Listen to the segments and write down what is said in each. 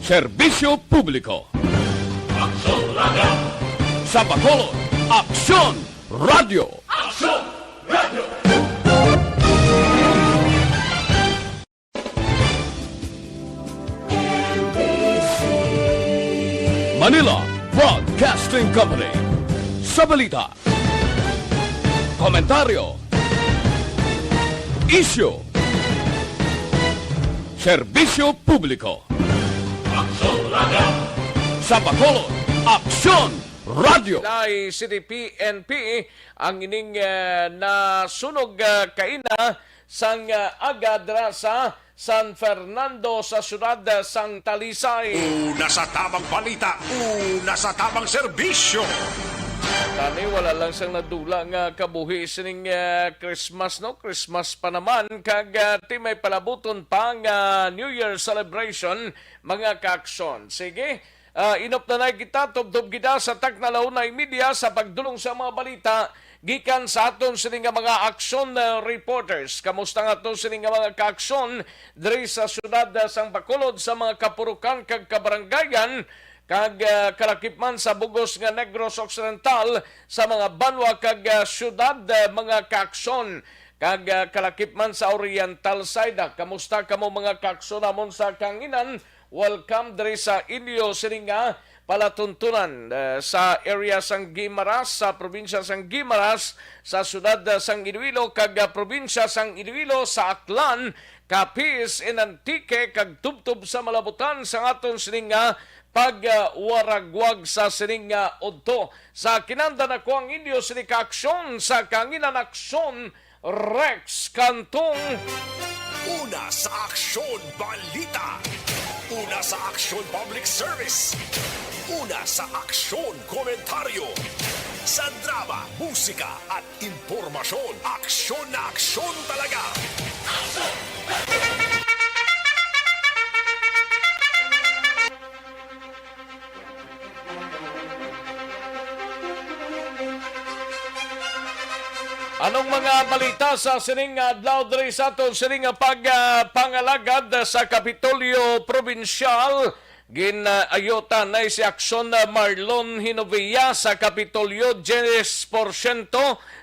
Serbisyo Publiko. Aksyon Radio! Sa Bacolod, Aksyon Radio. Aksyon Radio! Manila Broadcasting Company. Sa balita, komentaryo, isyu, serbisyo publiko. Aksyon Radio! Sa Bacolod, Aksyon Radio. Nay CDP-NP ang ining nasunog kaina sang agadra sa San Fernando sa syudad sang Talisay. Una sa tamang balita, una sa tamang serbisyo. Tani wala lang sang nadula nga kabuhi sining Christmas, no? Christmas pa naman kag ti may palabuton pa nga New Year celebration mga kaaksyon. Sige, inop na kita, tubdob kita sa taknalaw na media sa pagdulong sa mga balita gikan sa aton sining mga aksyon reporters. Kamusta nga aton sining mga kaaksyon diri sa syudad sang Bacolod sa mga kapurukan kag kabarangayan kag kalakipman sa bugos nga Negros Occidental sa mga banwa kag syudad mga kaaksyon kag kalakipman sa Oriental side. Kamusta kamo mga kaaksyon namon sa kanginan? Welcome diri sa inyo sining palatuntunan sa area sang Guimaras, sa probinsya sang Guimaras, sa syudad sang Iloilo kag probinsya sang Iloilo, sa Aklan, Capiz, Antique kag tubtob sa malabutan sa aton sining pagwaragwag sa sining udto. Sa kinanda na ko ang inyo sining kaaksyon sa kanginan aksyon Rex Cantong. Una sa aksyon balita. Una sa aksyon public service. Una sa aksyon komentaryo. Sa drama, musika at impormasyon. Aksyon na aksyon talaga. Anong mga balita sa sining adlaw diri sa aton sining pagpangalagad sa Kapitolyo Provincial? Ginayota na si Aksyon Marlon Hinovia sa Kapitolyo 10%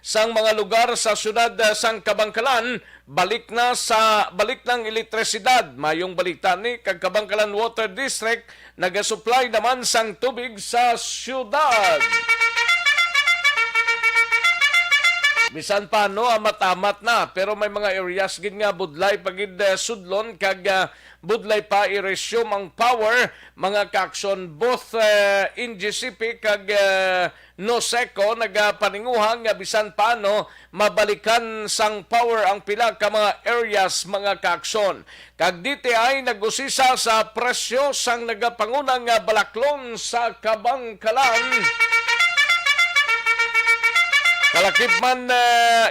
sang mga lugar sa syudad sang Kabangkalan balik ng elektrisidad. Mayong balita ni kag Kabangkalan Water District nagasupply naman sang tubig sa syudad. Bisan paano amat-amat na pero may mga areas gid nga budlay pagid sudlon kag budlay pa i-resume ang power mga kaaksyon both in GCP kag Noseco nagapaninguhang nga bisan paano mabalikan sang power ang pila ka mga areas mga kaaksyon. Kag DTI nagusisa sa presyo sang nagapangunang balaklon sa Kabangkalan. Kalakip man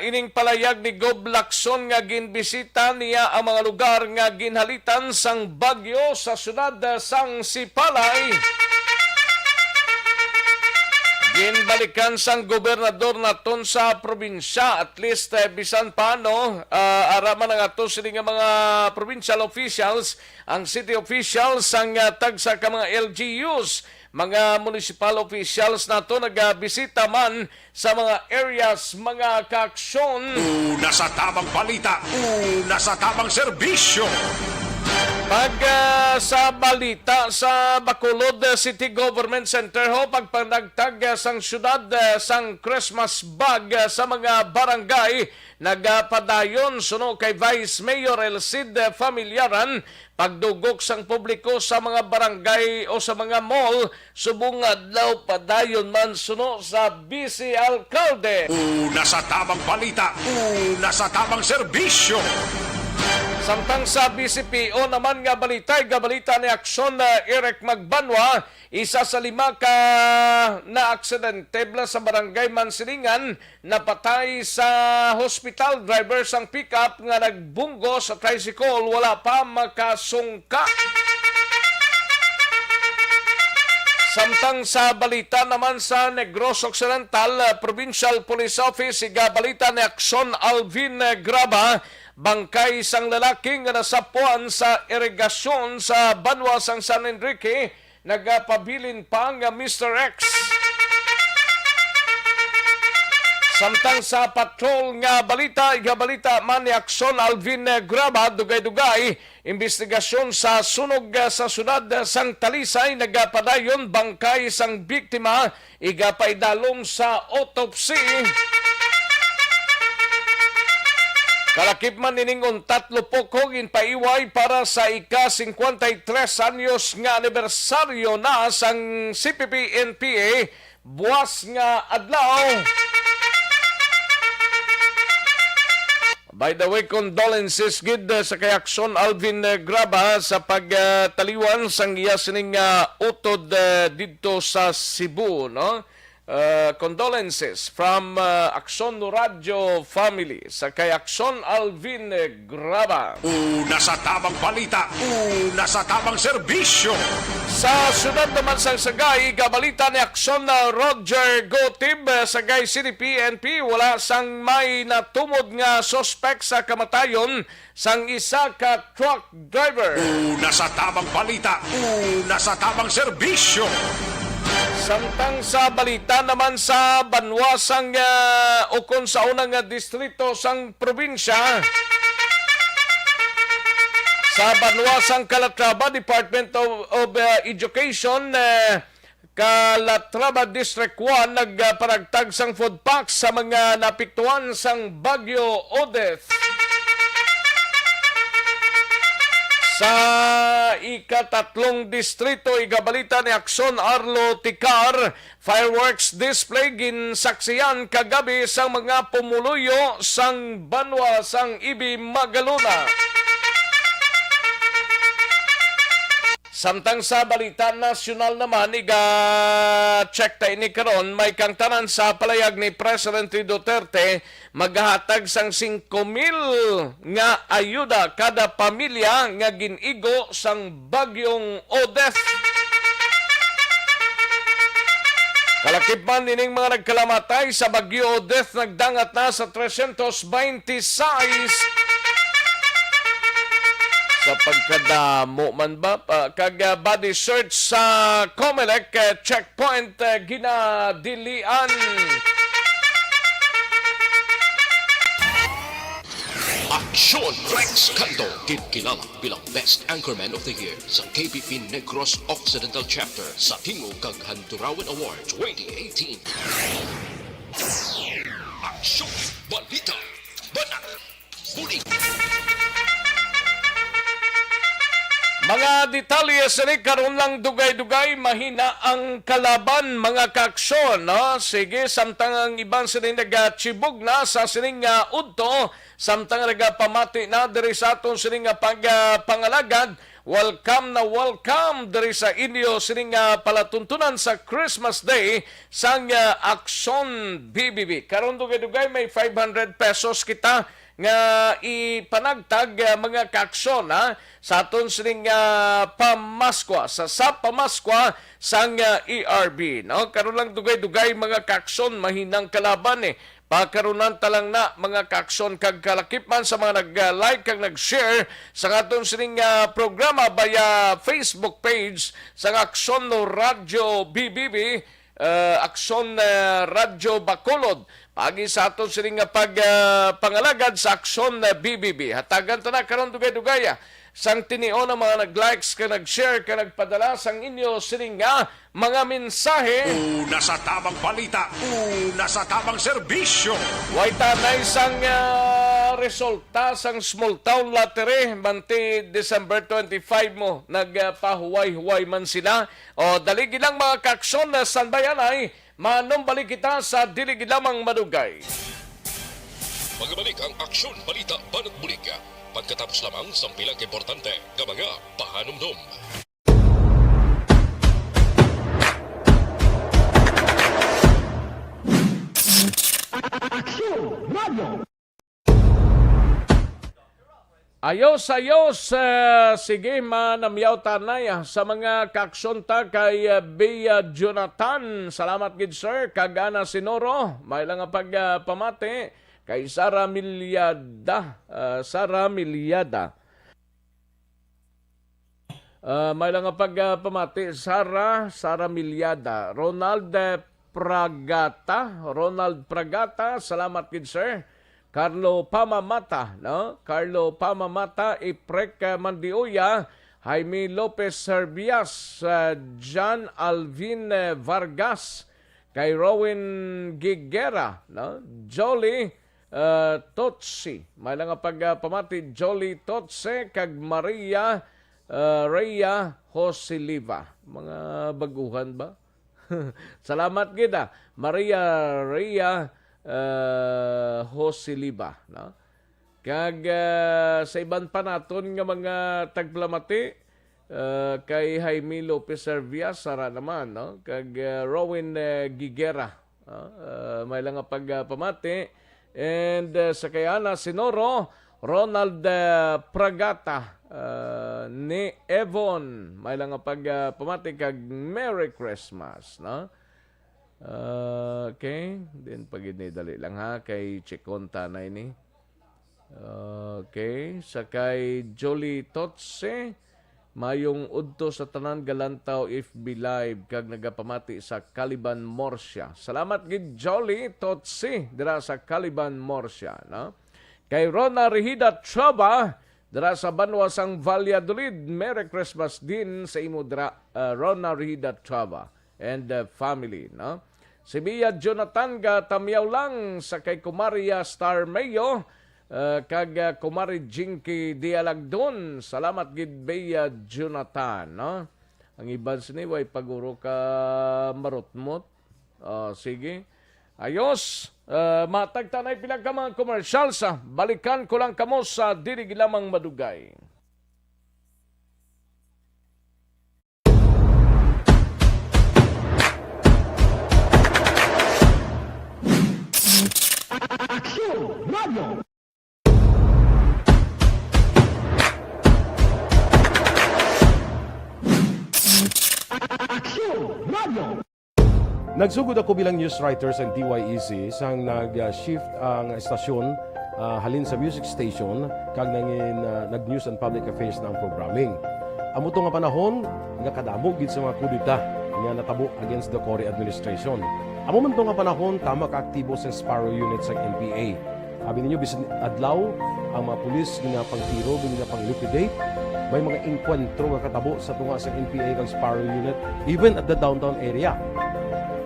ining palayag ni Gob Lacson nga ginbisita niya ang mga lugar nga ginhalitan sang bagyo sa syudad sang Sipalay. Ginbalikan sang gobernador naton sa probinsya at least bisan paano araman ang ato sining mga provincial officials, ang city officials sang tagsa ka mga LGUs. Mga municipal officials na to nagbisita man sa mga areas, mga kaaksyon. Una sa tamang balita, una sa tamang serbisyo. Pag sa balita sa Bacolod City Government Center ho, pagpanagtag sang syudad sang Christmas bag sa mga barangay, nagpadayon suno kay Vice Mayor Elcid Familiaran, pagdugok sang publiko sa mga barangay o sa mga mall, subong adlaw padayon man suno sa Vice Alcalde. Una sa tamang balita, una sa tamang serbisyo. Samtang sa BCPO naman nga balita ni Aksyon Eric Magbanwa, isa sa 5 ka na aksidente sa barangay Mansilingan, napatay sa hospital driver sang pickup nga nagbunggo sa tricycle, wala pa makasungka. Samtang sa balita naman sa Negros Occidental, Provincial Police Office, balita ni Aksyon Alvin Graba, bangkay sang lalaki nga nasapuan sa irigasyon sa banwa sang San Enrique, nagapabilin pa nga Mr. X. Samtang sa patrol nga balita, igabalita man ni Aksyon Alvin Graba, dugay-dugay, investigasyon sa sunog sa syudad sang Talisay, nagapadayon bangkay sang biktima, igapaidalom sa autopsy. Kalakip man niningon 3 pokog inpaiway para sa ika-53 anyos nga anibersaryo na sang CPP-NPA, buwas nga adlaw. By the way, condolences gid sa kay Aksyon Alvin Graba sa pagtaliwan sang iya sining utod didto sa Cebu, no? Condolences from Aksyon Radio family sa kay Aksyon Alvin Graba. Una sa tamang balita, una sa tamang serbisyo. Sa syudad naman sang Sagay, kabalita ni Aksyon Roger Gotib, Sagay City PNP, wala sang may natumod nga suspect sa kamatayon sang isa ka truck driver. Una sa tamang balita, una sa tamang serbisyo. Samtang sa balita naman sa banwasang ukon sa unang distrito sang probinsya, sa banwasang Calatrava, Department of Education, Calatrava District 1, nagparagtag sang food packs sa mga napiktuan sang Bagyo Odeth. Sa ika-3 distrito, igabalita ni Aksyon Arlo Tikar, fireworks display ginsaksiyan kagabi sa mga pumuluyo sang banwa sang Ibi Magaluna. Samtang sa balita nasyonal naman, iga-check tayo ni karon, may kangtanan sa palayag ni Presidente Duterte, maghahatag sang 5,000 nga ayuda kada pamilya nga ginigo sang bagyong Odeth. Kalakip man nining mga nagkalamatay sa bagyo Odeth, nagdangat na sa 326 sa pagkadamo man ba kag body search sa Comelec checkpoint ginadilian. Aksyon Rex Cantong, kinilala bilang Best Anchorman of the Year sa KBP Negros Occidental Chapter sa Tingog kag Handurawan Award 2018. Aksyon Balita, Banat, Bulig. Mga detalye sa karon lang dugay-dugay, mahina ang kalaban mga kaaksyon, no? Sige, samtang ang ibang sining nagachibog na sa sining udto, samtang nagapamati na diri sa aton sining pangalagad, welcome na welcome diri sa inyo sining palatuntunan sa Christmas Day sang Aksyon BBB. Karon dugay-dugay may 500 pesos kita nga ipanagtag mga kaaksyon sa aton sining pamaskwa sa pamaskwa sang ERB, no? Karon lang dugay-dugay mga kaaksyon, mahinang kalaban pagkarunan talang na mga kaaksyon kag kalakip man sa mga nag-like kag nag-share sa aton sining programa via Facebook page sa Aksyon Radio BBB, Aksyon Radio Bacolod. Pagi sa aton sining pangalagad sa Aksyon BBB. Hatagan ta na karon dugay-dugay sang tinio na mga nag-likes ka nag-share ka nagpadala sang inyo sining mga mensahe. Una sa tamang balita, una sa tamang serbisyo. Way tanay sang resulta sang Small Town Lottery manti December 25 mo nagpahuway-huway man sila. O daligi lang mga kaaksyon na sanbayan ay manumbalik kita sa dilig lamang madugay. Magbalik ang Aksyon Balita Banat Bulig pagkatapos lamang sa pilang importante ng mga pahanumdum. Ayos, sige manamyaw tanay sa mga kaksunta kay Bea Jonathan. Salamat gid sir, kagana sinoro. May lang pagpamati kay Sara Milyada. May lang nga pagpamati, Sara Milyada. Ronald Pragata, salamat gid sir. Carlo Pamamata, Iprek Mandioya, Jaime Lopez Serbias, John Alvin Vargas, kay Rowan Gigera, Jolly Totsi, may lang nga pagpamati, Jolly Totse, kag Maria Rhea Joseliva. Mga baguhan ba? Salamat gida, Maria Rhea Joseliva. Kag sa iban pa naton nga mga tagplamati, kay Jaime Lopez Servias, sara naman. Kag Rowan Gigera, may lang nga pagpamati. And sa kayana Sinoro, Ronald Pragata, ni Evon, may lang nga pagpamati kag Merry Christmas, okay, din pagid ni dali lang ha kay Chikonta na ini. Okay, sa kay Jolie Totse, mayong udto sa tanan galantaw FB Live kag nagapamati sa Caliban Morsia. Salamat gid Jolie Totse dira sa Caliban Morsia, Kay Rona Regida Traba dira sa Banwasang Valladolid, Merry Christmas din sa imo dira, Rona Regida Traba and family, Si Bia Jonathan ga tamyaw lang sa kay Kumaria Star Mayo, kag Kumari Jinky Dialagdon. Salamat gid Bia Jonathan, Ang iban sini way paguro ka marutmot. Sige. Ayos, matagtanay pila ka mga komersyal sa balikan ko lang kamo sa diri lamang madugay. Aksyon Radio. Aksyon Radio. Nagsugod ako bilang news writer sa DYEC sang nag-shift ang estasyon halin sa music station kag nag-news and public affairs na ang programming. Amo to nga panahon nga kadamo gid sa mga kudita nga natabo against the Cory administration. Amo man to nga panahon tama ka aktibo sa Sparrow unit sa NPA. Abi ninyo bisan adlaw ang mga pulis nga pangtiro nga pang-liquidate. May mga enkwentro nga katabo sa tunga sa NPA kag Sparrow unit even at the downtown area.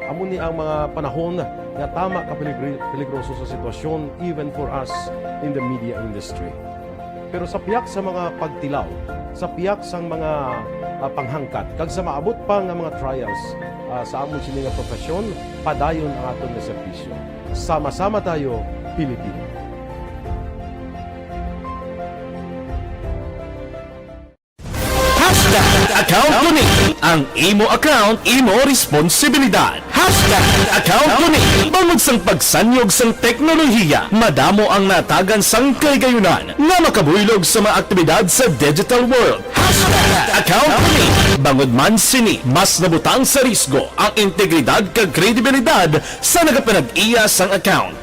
Amo ni ang mga panahon nga tama ka peligroso sa sitwasyon even for us in the media industry. Pero sa piyak sa mga pagtilaw, sa piyak sang mga panghangkat, kag sa maabot pa nga mga trials sa amon sini nga profesyon, padayon ang aton nga serbisyo. Sama-sama tayo, Pilipino. Account ko ni ang imo account, imo responsibilidad. Account ko ni bangod sang pagsanyog sang teknolohiya, madamo ang natagan sang kaygayunan nga makabuylog sa mga aktibidad sa digital world. Account ko ni bangod man sini mas nabutang sa risgo ang integridad kag kredibilidad sa nagapanag-iya sang account.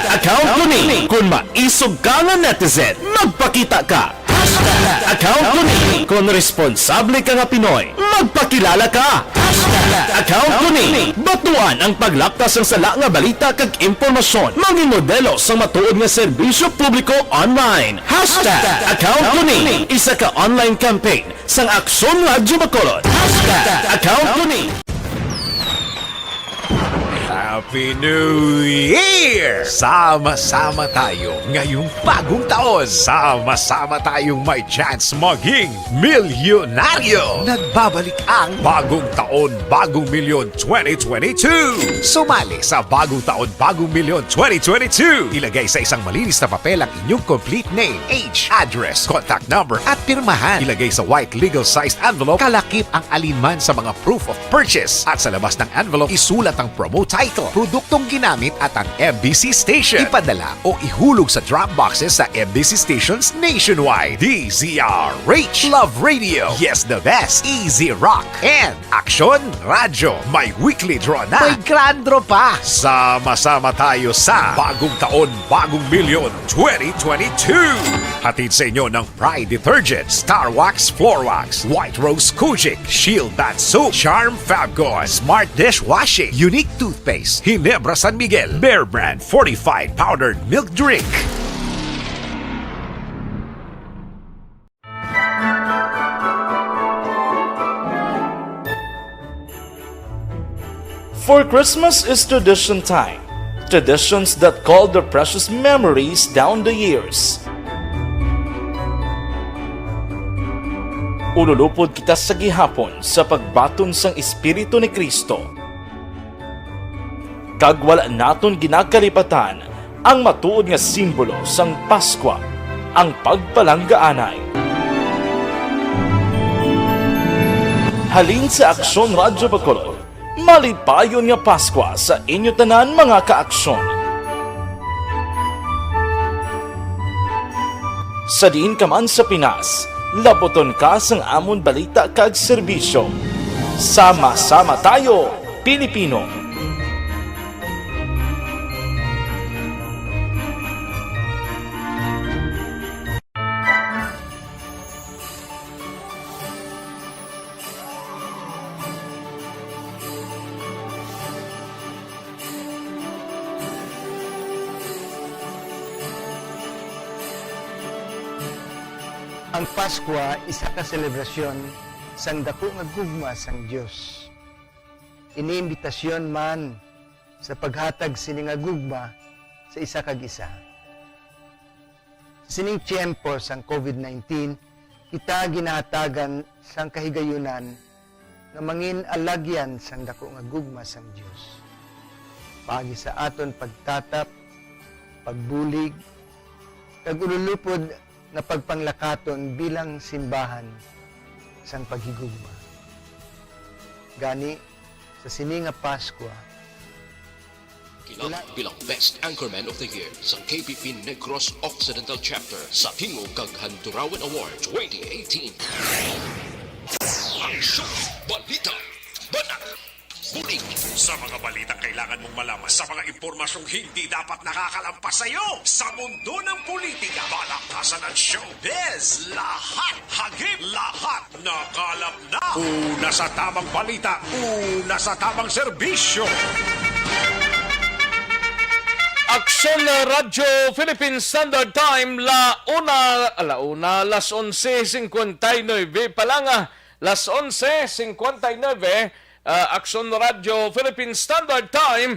Account ko ni kung maisog ka nga netizen, magpakita ka. Account ko ni kung responsable ka nga Pinoy, magpakilala ka. Account ko ni batuan ang paglaptas ng sala nga balita kag impormasyon, maging modelo sa matuod nga serbisyo publiko online. Account ko ni isa ka online campaign sang Aksyon Radio Bacolod. Account ko ni Happy New Year! Sama-sama tayo ngayong bagong taon. Sama-sama tayong may chance maging milyonaryo. Nagbabalik ang Bagong Taon, Bagong Milyon 2022. Sumali sa Bagong Taon, Bagong Milyon 2022. Ilagay sa isang malinis na papel ang inyong complete name, age, address, contact number at pirmahan. Ilagay sa white legal-sized envelope, kalakip ang alinman sa mga proof of purchase. At sa labas ng envelope, isulat ang promo title. produktong ginamit at ang MBC station. Ipadala o ihulog sa drop boxes sa MBC stations nationwide. DZRH Love Radio. Yes, the best. Easy Rock. And Aksyon Radio. May weekly draw na. May grand draw pa. Sama-sama tayo sa Bagong Taon, Bagong Milyon 2022. Hatid sa inyo ng Pride Detergent, Star Wax Floor Wax, White Rose Kojic, Shield Bath Soap, Charm Fabgone, Smart Dishwashing, Unique Toothpaste, Ginebra San Miguel, Bear Brand Fortified Powdered Milk Drink. For Christmas is tradition time. Traditions that call the precious memories down the years. Ululupod kita sa gihapon sa pagbaton sang Espiritu ni Kristo. Kag wala naton ginakalipatan ang matuod nga simbolo sang Paskwa, ang pagpalanggaanay. Halin sa Aksyon Radyo Bacolod, malipayon nga Paskwa sa inyo tanan mga kaaksyon. Sa diin ka man sa Pinas, laboton ka sang amon balita kag serbisyo. Sama-sama tayo, Pilipino! Ang Paskwa isa ka selebrasyon sang dako nga gugma sang Dios. Iniimbitasyon man sa paghatag sini nga gugma sa isa kag isa. Sa sining tiyempo sang COVID-19, kita ginahatagan sang kahigayunan nga mangin alagyan sang dako nga gugma sang Dios. Pagi sa aton pagtatap, pagbulig, kag ululupod na pagpanglakaton bilang simbahan sang paghigugma. Gani, sa sininga Paskwa, Kilala bilang Best Anchorman of the Year sa KPP Negros Occidental Chapter sa Tingog kag Handurawan Award 2018. Aksyon, Balita, Banat, Bulig. Sa mga balitang kailangan mong malaman, sa mga impormasyong hindi dapat nakakalampas sa iyo, sa mundo ng politika, balakasan ng showbiz, lahat, hagip, lahat, nakalap na. Una sa tamang balita, una sa tamang serbisyo. Aksyon Radio Philippine Standard Time, alauna, las 11:59 pa lang, las 11:59, Aksyon Radio Philippine Standard Time.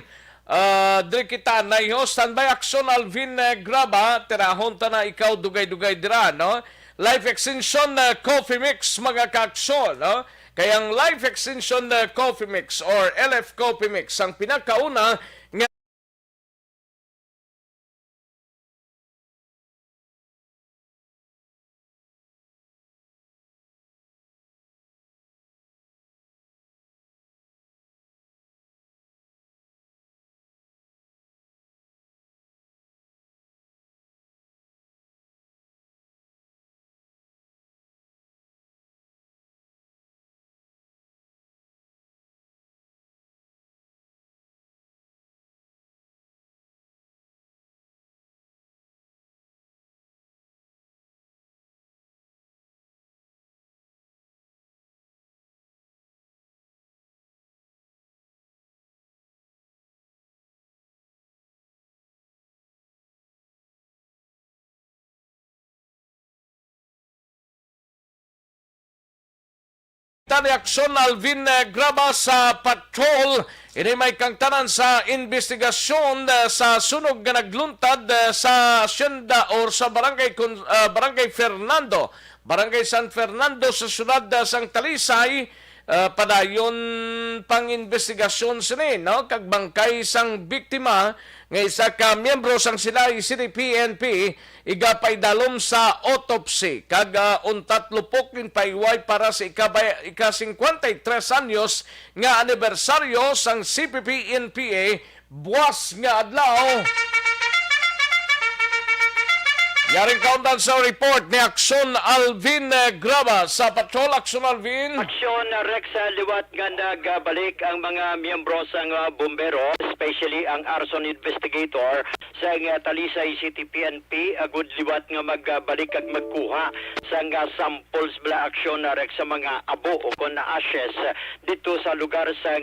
Diri kita na iho, standby Aksyon Alvin Graba, terahon ta na ikaw dugay-dugay dira, no? Life Extension Coffee Mix, mga kaaksyon, no? Kayang Life Extension Coffee Mix or LF Coffee Mix, ang pinakauna nga reaksyon Alvin Graba sa patrol. Ini may kangtanan sa investigasyon sa sunog nga nagluntad sa Hacienda or sa Barangay Fernando, Barangay San Fernando sa syudad sang Talisay. Padayon pang investigasyon sini, no? Kag bangkay sang biktima nga isa ka miyembro sang Silay City PNP igapay dalom sa autopsy kag untat lupok nin paiway para sa ika 53 anyos nga anibersaryo sang CPP-NPA buwas nga adlaw. Yaring kauntan sa report ni Aksyon Alvin Graba sa Patrol. Aksyon Alvin. Aksyon Rex liwat nga nagbalik ang mga miyembro sa bumbero, especially ang arson investigator sa Talisay City PNP, agud liwat nga magbalik at magkuha sa samples bala Aksyon Rex sa mga abo o kon ashes dito sa lugar sa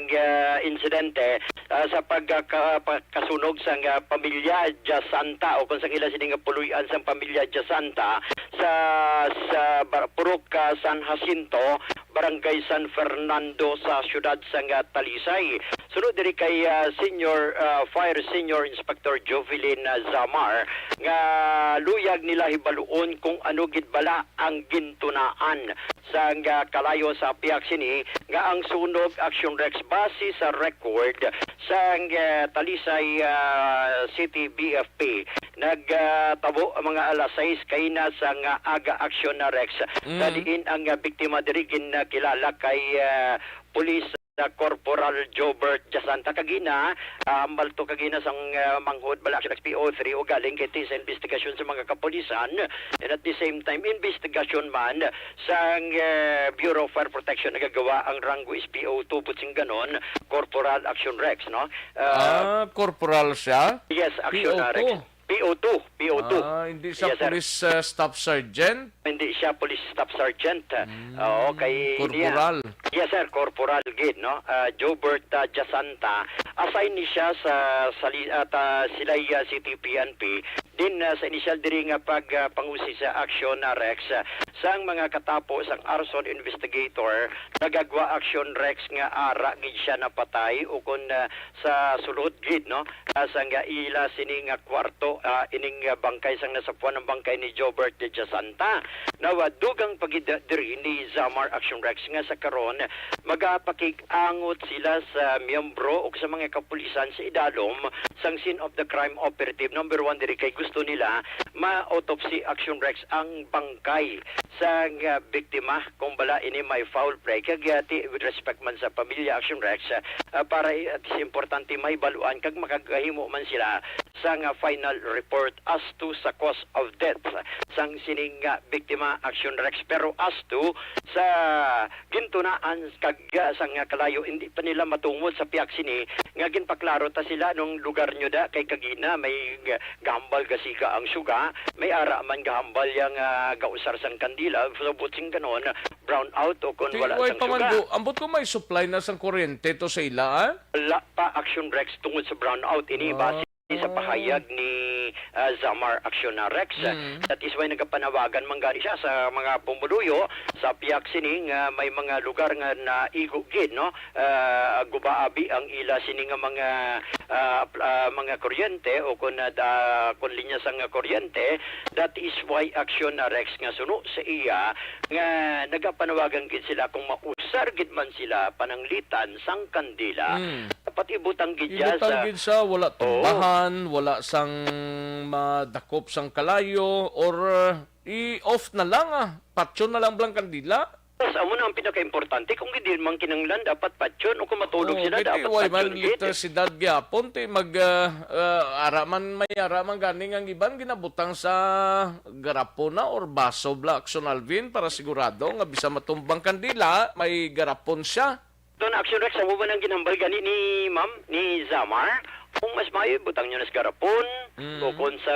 insidente sa pagkasunog sa pamilya Jasanta o kung sa ila sining puluyan sa pamilya Jasanta sa Purok San Jacinto, Barangay San Fernando sa siyudad sa Talisay. Sunod diri kay Fire Senior Inspector Jovelyn Zamar nga luyag nila hibaluon kung ano gid bala ang gintunaan sa kalayo sa piyak sini nga ang sunog Action Rex base sa record sa Talisay City BFP nagtabo mga alas 6 kay na sa aga Action Rex kadiin ang biktima diri kilala kay Police Corporal Jobert Jasanta kagina malto kagina sang manghod bala Action PO3 o galing kay sa investigasyon sa mga kapulisan, and at the same time investigasyon man sang Bureau of Fire Protection nagagawa ang rango is PO2 putsing ganon Corporal Action Rex no Corporal siya? Yes, Action PO2. Rex PO2. Hindi siya Yes, sir. Police Staff Sergeant? Hindi siya Police Staff Sergeant. Oo, kay Corporal. Yes sir, Corporal gid no. Jobert Jasanta. Assign ni siya sa Silay City PNP. Din sa initial diri nga pagpangusi sa Action Rex sang mga katapos ang arson investigator nagagwa Action Rex nga ara gid siya napatay o kun sa sulod gid no sang ila sining kwarto ining bangkay sang nasapuan ng bangkay ni Jobert de Jasanta. Nawa dugang pagidiri ni Zamar Action Rex nga sa karon magapakig-angot sila sa miyembro o sa mga kapulisan sa idalom sang scene of the crime operative number 1 diri kay gusto nila ma-autopsy Action Rex ang bangkay sa biktima kung bala ini may foul play kagati with respect man sa pamilya Action Rex para at importante may baluan kag makagahimo man sila sa final report as to sa cause of death sang sining biktima Action Rex, pero as to sa gintunaan kag sang kalayo hindi pa nila matungod sa piyak sini nga ginpaklaro ta sila nung lugar nyo da kay kagina may gahambal gasika ang suga, may ara man gahambal yang gausar sang kandila so butsing ganon brown out o kung wala sang suga. Ambot ko may supply na sang kuryente to sa ila Wala pa Action Rex tungod sa brown out ini base sa pahayag ni Zamar Action Rex. That is why nagapanawagan manggani siya sa mga pumuluyo sa piyak sining may mga lugar nga na igugid no gubaabi ang ila sining mga kuryente o kun linya sang kuryente. That is why Action Rex nga suno sa iya nga nagapanawagan gid sila kung mausar gid man sila pananglitan sang kandila dapat ibutang gid sa wala tumbahan, wala sang madakop sang kalayo or i-off na lang patyon na lang blang kandila. Amo na ang pinaka-importante kung hindi man kinanglan dapat patyon o kung matulog sila dapat patyon. Elektrisidad gyapon ti mag araman ganing ang iban ginabutang sa garapon na or baso bla Action Alvin para sigurado nga bisa matumbang kandila may garapon siya. Doon Action Rex ang uban ang ginambal gani ni Ma'am ni Zamar. Kung mas mayo, butang nyo na sa garapon o kung sa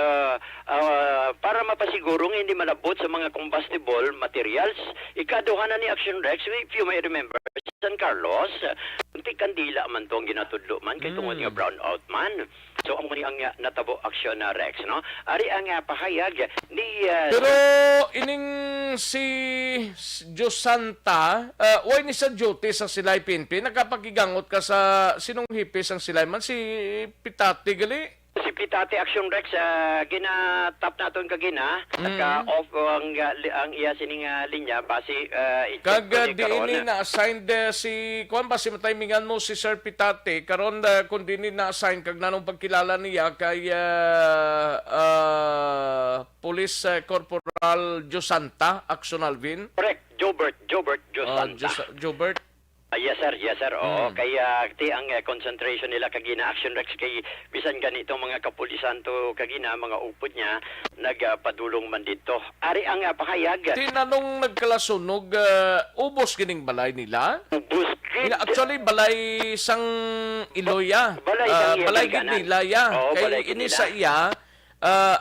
para mapasiguro nga hindi malabot sa mga combustible materials. Ikaduhanan ni Action Rex, if you may remember, San Carlos, kunti kandila man to ang ginatudlo man, kay tungod nga brown out man. So, ang muni ang natabo Action Rex, no? Ari ang pahayag ni... Pero, ining si Diyos Santa, why ni sa duty sa Silay PNP, nagkapagigangot ka sa sinong hipis ang Silay man, si Pitati gali? Si Pitati Action Rex, ginatap naton kagina, naka-off ang iya sining linya, basi kag di ini na-assigned si kuan ba si matimingan mo si Sir Pitati karon kun di ni na-assign kag nanong pagkilala niya kay Police Corporal Josanta Action Alvin. Correct, Jobert Josanta. Jobert. Yes sir, yes sir. Oo, kaya ti ang concentration nila kagina Action Rex kay bisan ganito mga kapulisan to kagina mga upod niya nagpadulong man dito. Ari ang pahayag. Tinanong nagkalasunog, ubos kining balay nila? Buskid. Actually, balay sang Iloya. Balay sang iya balay Galganan. gid nila ya. Oo, balay Kay gid ini nila. sa iya,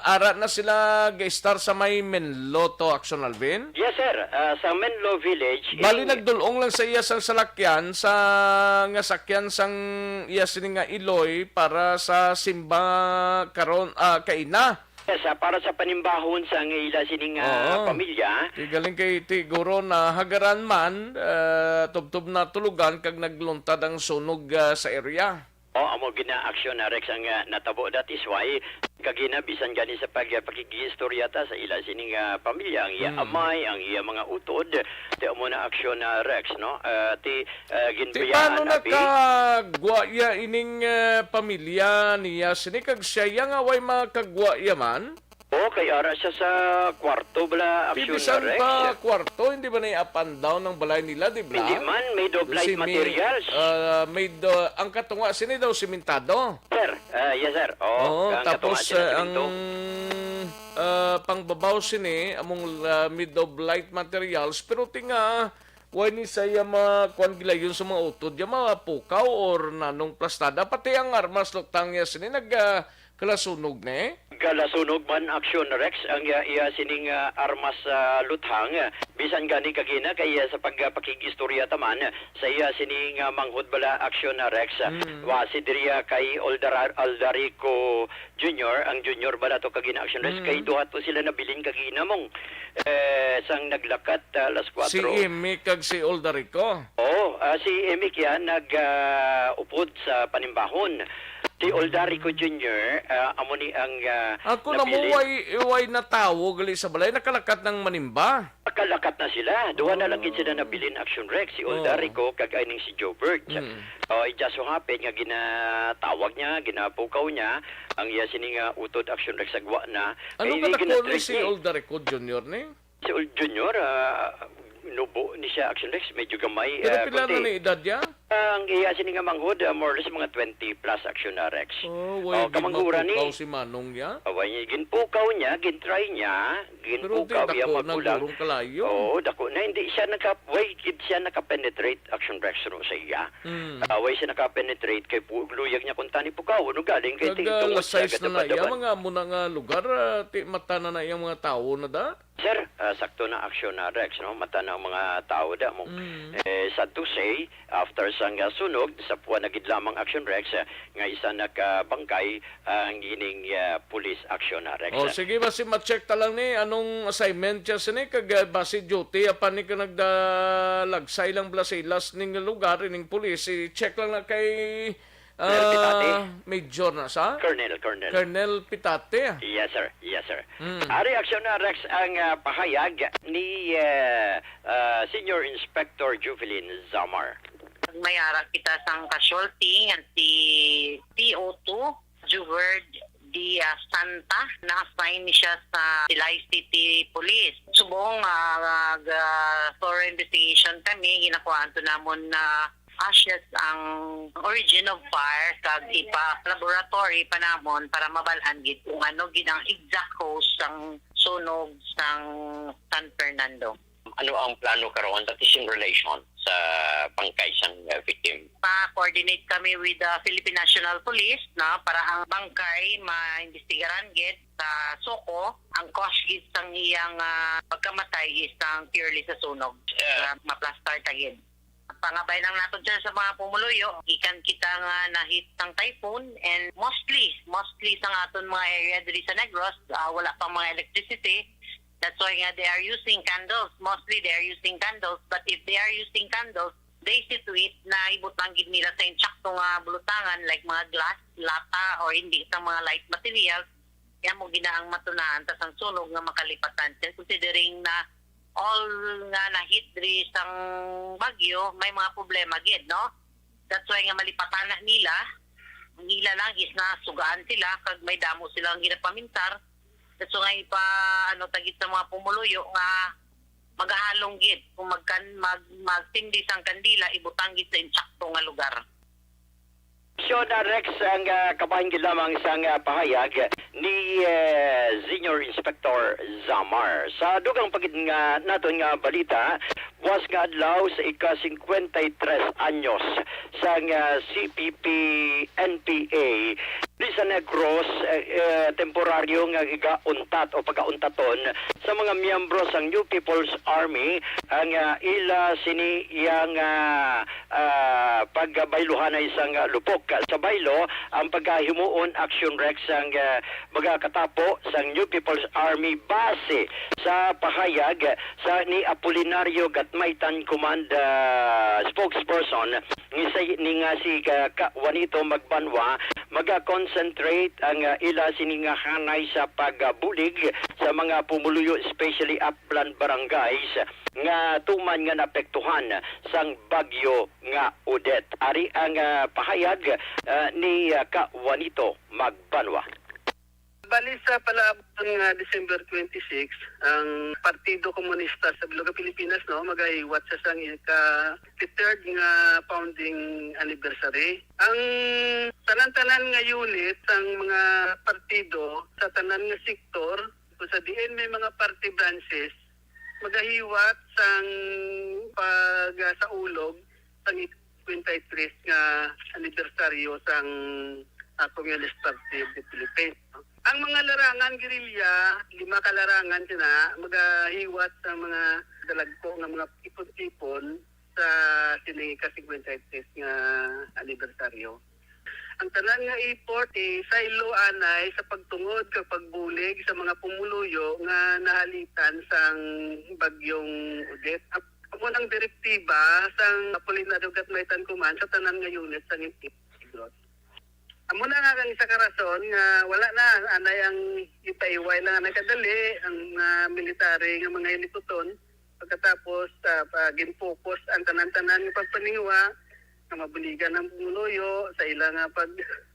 ara na sila ga-star sa may Menloto, Aksyon Alvin. Yes sir, sa Menlo Village. Bali nagdulong lang sa iya sang salakyan sa nga sakyan sang iya sini nga Iloy para sa simba karon kaina. Yes, para sa panimbahon sa ila sining pamilya. Ti galing kay ti guro na hagaran man tubtob na tulugan kag nagluntad ang sunog sa area. Amo gina Aksyon na Rex ang natabo. That is why kagina bisan gani sa pakigistorya ta sa ila sining pamilya ang iya amay, ang iya mga utod. Ti amo na Aksyon na Rex no. Ti Ti ginbayaan paano nakagwaya ining pamilya niya sini kag siya nga way makagwaya man? kay ara siya sa kwarto bala Aksyon na Bibisan Rex. pa kwarto, hindi ba na up and down ng balay nila, di ba? Hindi man made of light materials. Ang katunga sini daw simentado. Sir, yes sir. Oo, ang tapos katunga sila ang pangbabaw sini among made of light materials pero tinga why ni saya makuan gilayon sa mga utod ya mapukaw or nanong plastada pati ang armas lutang ya sini kalasunog ne. Galasunog man Aksyon Rex ang iya sining armas sa luthang bisan gani kagina kay sa pagpakigistorya taman sa iya sining manghud bala Aksyon Rex wa si diriya kay Aldarico Junior ang junior bala to kagina Aksyon Rex kay duha to sila nabilin kagina mong sang naglakat alas 4. Si Emi kag si Oldarico. Si Emi kaya upod sa panimbahon. Si Oldarico Jr. Amo ni ang Ako na mo way natawo gali sa balay nakalakat ng manimba. Kalakat na sila. Duha na lang gid sila nabilin Action Rex si Oldarico kag aning si Jobert. It just so happen nga ginatawag niya, ginapukaw niya ang iya sining utod Action Rex agwa na. Ano ka nako ni si Oldarico Jr. ni? Si Old Junior nubo ni siya Action Rex medyo gamay. Pero pila na ni edad ya? Ang iya sining manghod more or less mga 20 plus Action Rex. Way kamangura ni. mapukaw si Manong ya? Away ginpukaw niya, gintry niya, ginpukaw Pero iya magkulang. nagurong kalayo. Dako na hindi siya naka-penetrate Action Rex no sa iya. Away siya naka-penetrate kay luyag niya kung tani pukaw no galing kay Kag size na iya mga muna nga lugar ti mata na iya mga tawo na da. Sir, sakto na Action Rex no mata na ang mga tao da mo. Sad to say after sang sunog sa puwan na gid lamang Action Rex nga isa nakabangkay ang gining police Action Rex. Sige basi ma-check ta lang ni anong assignment siya sini kag basi duty apan ni ka nagdalagsay lang blasilas ning lugar ning police check lang na kay Major na sa? Colonel Pitate. Yes sir. Ari Action Rex ang pahayag ni Senior Inspector Juvelin Zamar. May ara kita sang casualty and si PO2 Juverd di Santa na-assign ni siya sa Silay City Police. Subong thorough investigation kami ginakuhaan to namon na ashes ang origin of fire kag ipa-laboratory pa namon para mabalaan gid kung ano gid ang exact cause sang sunog sang San Fernando. Ano ang plano karon that is in relation sa bangkay sang victim? Pa-coordinate kami with the Philippine National Police na para ang bangkay ma-investigaran gid sa Soko. Ang cause gid sang iyang pagkamatay is ang purely sa sunog. Ma-plaster ta gid. Pangabay lang natin dyan sa mga pumuluyo. Ikan kita nga na-hit ng typhoon and mostly sa aton mga area diri sa Negros, wala pang mga electricity. That's why nga they are using candles. Mostly they are using candles. But if they are using candles, they see to it na ibutang gid nila sa insakto nga bulutangan like mga glass, lata, or hindi sa mga light materials. Kaya mo ginaang matunahan tas ang sunog nga makalipatan. Considering na all nga na-hit diri sang bagyo, may mga problema gid, no? That's why nga malipatan na nila. Nila lang is na sugaan sila kag may damo silang ginapamintar. That's why tagit sa mga pumuluyo nga magahalong gid kung magtindi sang kandila ibutang gid sa insakto nga lugar. So Rex ang kabahin gid lamang sang pahayag ni Senior Inspector Zamar. Sa dugang pagid nga naton nga balita, was nga adlaw sa ika-53 anyos sang CPP-NPA di sa Negros temporaryo nga igauntat o pagauntaton sa mga miyembro sang New People's Army ang ila sini yang pagbayluhan na isang lupok sa baylo ang paghimuon action Rex ang magakatapo sang New People's Army base sa pahayag sa ni Apolinario Gatmaitan Command spokesperson ni nga si Juanito Magbanwa maga-concentrate ang ila siningahanay sa pagbulig sa mga pumuluyo especially upland barangays nga tuman nga napektuhan sang bagyo nga Odette. Ari ang pahayag ni Juanito Magbanwa. Bali sa palaabot ng December 26, ang Partido Komunista sa Biloga Pilipinas magahiwat sa sang ika-3rd nga founding anniversary. Ang tanan-tanan nga unit sang mga partido sa tanan nga sektor, kung sa diin may mga party branches, magahiwat sang pag-saulog sang 23 nga anibersaryo sang Communist Party of the Philippines. Ang mga larangan gerilya, 5 kalarangan sina magahiwat sa mga dalagko nga mga ipon-ipon sa sining ka-53 nga anibersaryo. Ang tanan nga effort silo anay sa pagtungod kag pagbulig sa mga pumuluyo nga nahalitan sang bagyong Odette. Amo nang direktiba sang Apolinario Gatmaitan Command sa tanan nga unit sang Infringement. Amo na nga ang isa ka rason nga wala na anay ang ipaiway lang nagkadali ang military nga mga helikopter pagkatapos gin-focus ang tanan-tanan nga pagpaningwa nga mabuligan ng pumuluyo sa ilang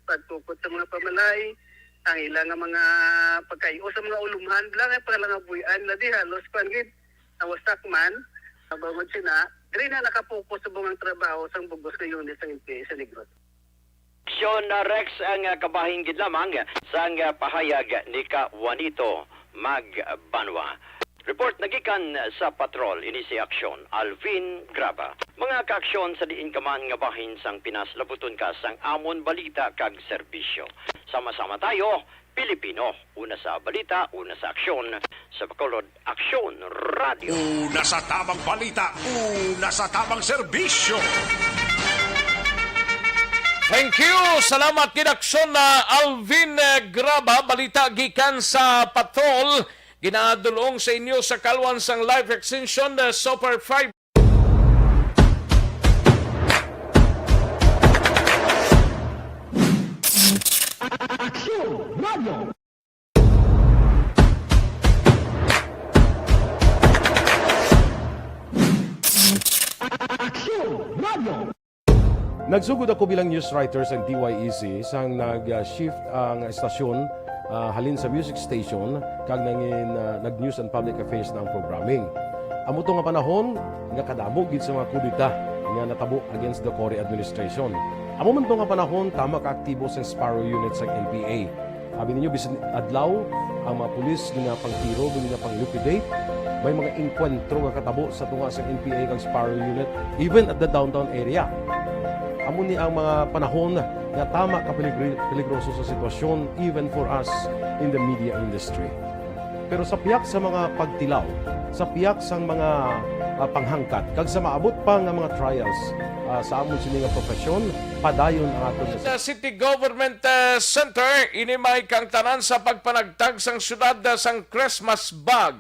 pagtukot sa mga pamalay, ang ilang mga pagkayo sa mga ulumhan lang ay pangalangabuyan na di halos pangit na wasakman bawod sina diri na nakapokus sa bungang trabaho sang bugos nga unit sa NPA sa Negros. Aksyon Rex ang kabahin gid lamang sang pahayag ni Juanito Magbanwa. Report nagikan sa patrol ini si Aksyon Alvin Graba. Mga kaaksyon sa diin kaman nga bahin sang Pinas labuton ka sang amon balita kag serbisyo. Sama-sama tayo, Pilipino, una sa balita, una sa aksyon, sa Bacolod Aksyon Radio. Una sa tamang balita, una sa tamang serbisyo. Thank you! Salamat kinaksyon na Alvin Graba, balita gikan sa patrol. Ginadulong sa inyo sa kalwan sang live extension Super 5. Aksyon Radio. Aksyon Radio. Nagsugod ako bilang news writer sa DYEC sang nag-shift ang estasyon halin sa music station kag nangin nag-news and public affairs na ang programming. Amo to nga panahon nga kadamo gid sa mga kudita nga natabo against the Cory administration. Amo man to nga panahon tama ka aktibo sa Sparrow unit sa NPA. Abi ninyo bisan adlaw ang mga pulis nga pangtiro nga pang-liquidate. May mga enkwentro nga katabo sa tunga sa NPA kag Sparrow unit even at the downtown area. Amo ni ang mga panahon nga tama ka peligroso sa sitwasyon even for us in the media industry. Pero sa piyak sa mga pagtilaw, sa piyak sa mga panghangkat, kag sa maabot pa nga mga trials sa amon sini nga profesyon, padayon ang aton Sa City Government Center, inimay kang tanan sa pagpanagtag sang syudad sang Christmas bag.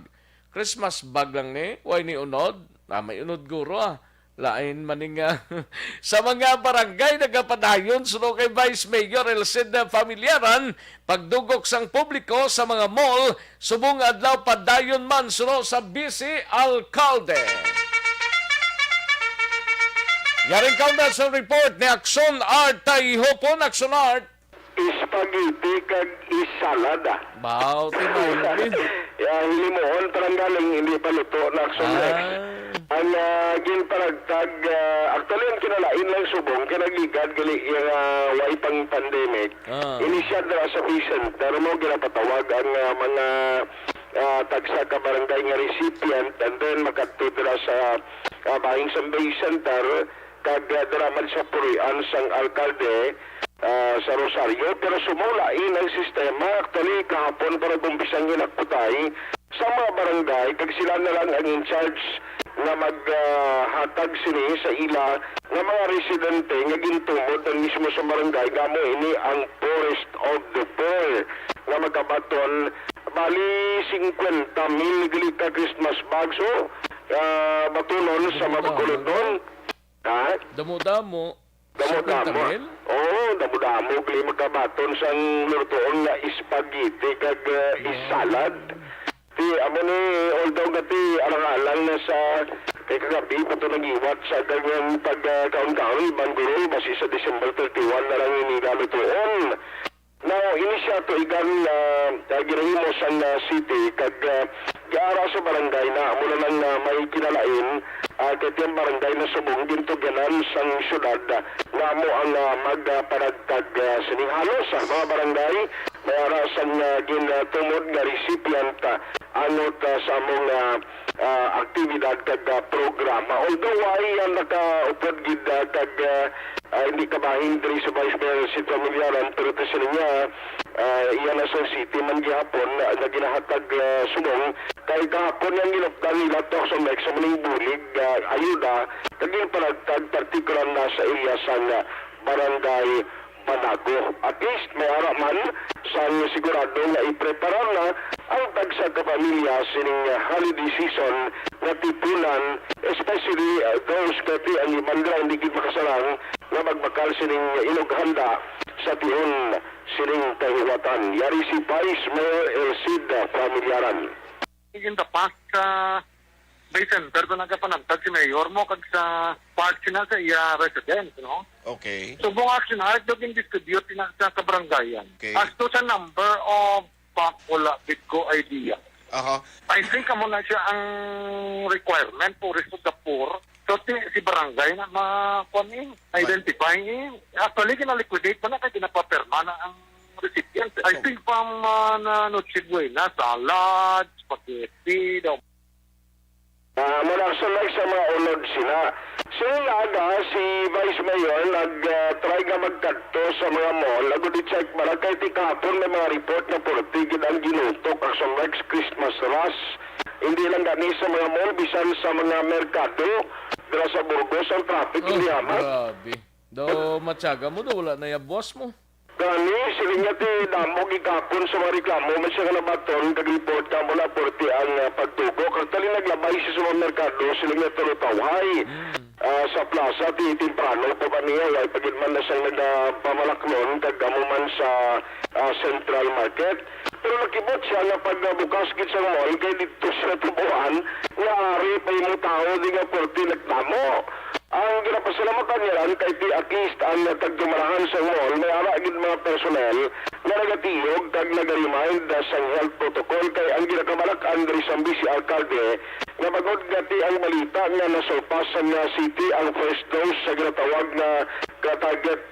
Christmas bag lang ni, way ni unod, may unod guro lain maning sa mga barangay nagapadayon suno kay Vice Mayor Elcida Familiaran pagdugok sang publiko sa mga mall subong adlaw padayon man suno sa Vice Alcalde. Yaring kaundan sa report ni Aksyon Art Taihopon. Aksyon Art Spaghetti kag isalada. Bao, tinawin. Hilimoon, parang galing hindi pa luto na Aksyon Rex. Ang ginparagtag, actually ang kinalain lang subong, kinagigad gali yung way pang pandemic. Inisyad na sa Peace Center mo, ginapatawag ang mga tagsa ka barangay nga recipient and then makatutira sa Bahing Sambay Center kag daraman sa purian sang alkalde sa Rosario, pero sumulain ang sistema actually kahapon para gumpisang ginakputay sa mga barangay kag sila na lang ang in charge na maghatag sini sa ila nga mga residente nga gintumod ang mismo sa barangay gamo ini ang poorest of the poor nga magkabaton bali 50,000 gilita Christmas bags batunon sa mabagulodon. Ha? Damo-damo. Damo-damo. Oo, damo-damo. Kaya magkabaton sa lutoon na spaghetti kag salad. Ti, amo ni, although gati alang-alang na sa kay kagabi pa ito nag-iwat sa ganyan pagkaon-kaon, Banduro, basi sa December 31 na lang inigalutoon. Now, ini siya to igan ginahimo sa city kag giara sa barangay na mula lang may kinalain kahit yung barangay na subong gintuganan sa syudad na mo ang magpanagtag sinihalo sa mga barangay may arasan ginatumod nga recipient anot sa among aktibidad kag programa. Although ay ang nakaupod gid kag hindi kabahin diri sa Vice Mayor si Familiaran pero ito sila niya iyan na sa city man gihapon na ginahatag subong kay kahapon yung ginuptan nila to sa next sa maning bulig ayuda kag yung panagtag partikular na sa area sa barangay Banago. At least may araman sa sigurado na ipreparar na ang tagsa kapamilya sining holiday season na tipunan, especially those kati ang ibandra hindi gid makasarang na magbakal sining inughanda sa tiyon sining kahiwatan. Yari si Vice Mayor Elcid Familiaran. In the past, may center ko nagkapanagtag si Mayor mo kag sa part sila sa iya residence, no? Okay. So, buong action, harit doon yung distribute sa kabrangayan. Okay. As to sa number of wala bit ko idea. I think amo na siya ang requirement for rest of the poor. So, si barangay na identify actually, kinaliquidate mo na kaya kinapaperma na ang recipient. I think pang na Noche Buena, salad, spaghetti, mula sa mga unod sila. Sila si Vice Mayor nag-try nga magkadto sa mga mall. Agad i-check para kahit ikapon may mga report na portigid ang ginutok ang sa next Christmas rush. Hindi lang gani sa mga mall, bisan sa mga merkado. Dira sa Burgos ang traffic hindi amat. Grabe. Do matyaga mo do wala na ya boss mo. Gani, sila nga ti damo gikapon sa mga reklamo, may siya nga nabaton, kag-report ka mula porti ang pagtuko. Kagtali naglabay siya sa mga merkado, sila nga turutawhay. Sa plaza, ti timprano pa ba niya, ay pagidman na siyang nagpamalaklon, kagamuman sa Central Market. Pero nakibot siya na pagbukas git sa mall, kaya dito siya tubuhan, nga ari pa yung tao, di nga porti nagtamo. Ang ginapasalamatan niya lang kay at least ang tagdumarahan sa mall may aragid mga personel na nagatiyog kag nag-remind sa health protocol kay ang ginakamalak Andres Sambi si Alcalde na bagod gati ang balita nga nasurpasan na city ang first dose sa ginatawag na target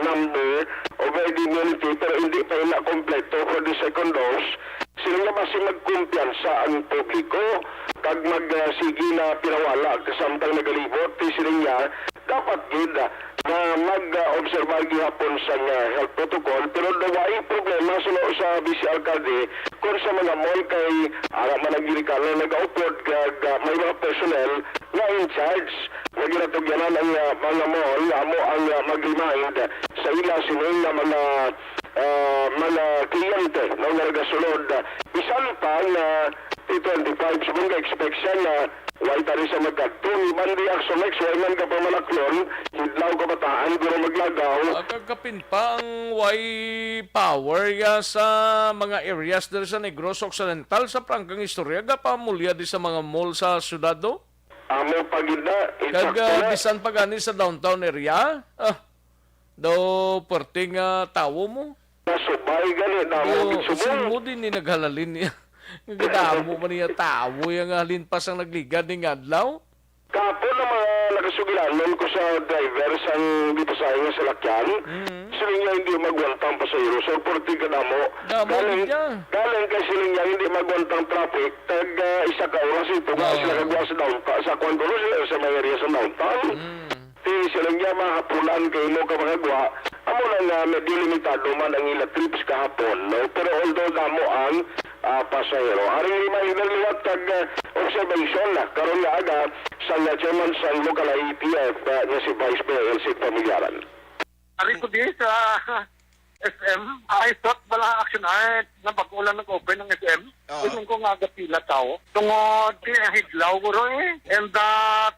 number of herd immunity pero hindi pa ina kompleto for the second dose. Sila nga basi magkumpiyansa ang publiko kag magsigi na pinawala kasamtang nagalibot sila niya dapat gid na mag-observar gihapon sa health protocol pero dawai problema sa Vice Alcalde kung sa mga mall kay ara man nagirikal na nag-upload kag may mga personnel na in charge na ginatugyanan ang mga mall amo ang mag-remind sa ila sining na mga kliyente na nagasulod bisan pa na 25 subong ka-expect siya na why tari sa magkatong bandi Aksyon Rex why man ka pamalaklon hidlaw kabataan guro maglagaw kagkapin pa ang why power ya sa mga areas dali sa Negros Occidental sa prangkang istorya gapamulya di sa mga mall sa syudad do amo pagida kag bisan pa gani sa downtown area do perting tawo mo nasubay gani damo mo din ni naghalalin niya Nagdamo man niya tao yung halinpas ang nagligad ng adlaw. Kapo na mga nakasugilanon ko sa driver sang dito sa nga salakyan. Siling niya hindi magwantang pasahero. So, porti ka na mo. Galing kay siling niya hindi magwantang traffic. Tag isa ka oras ito. Sila kagawa sa downtown. Sa Kwantoro sila sa mga area sa downtown. Siling niya mahapunan kayo mo ka magagawa. Amo na nga medyo limitado man ang ila trips kahapon. No? Pero although damo ang pasahero. Aring lima hinaliwat tag observation na. Karoon nga aga sa chairman sa local IETF na si Vice Mayor Elsie Pamilyaran. Ari ko di sa SM, I thought bala action ay na pag-ulan nag-open ng SM. Ito ko nga pila tao. Tungod di hidlaw ko rin. And that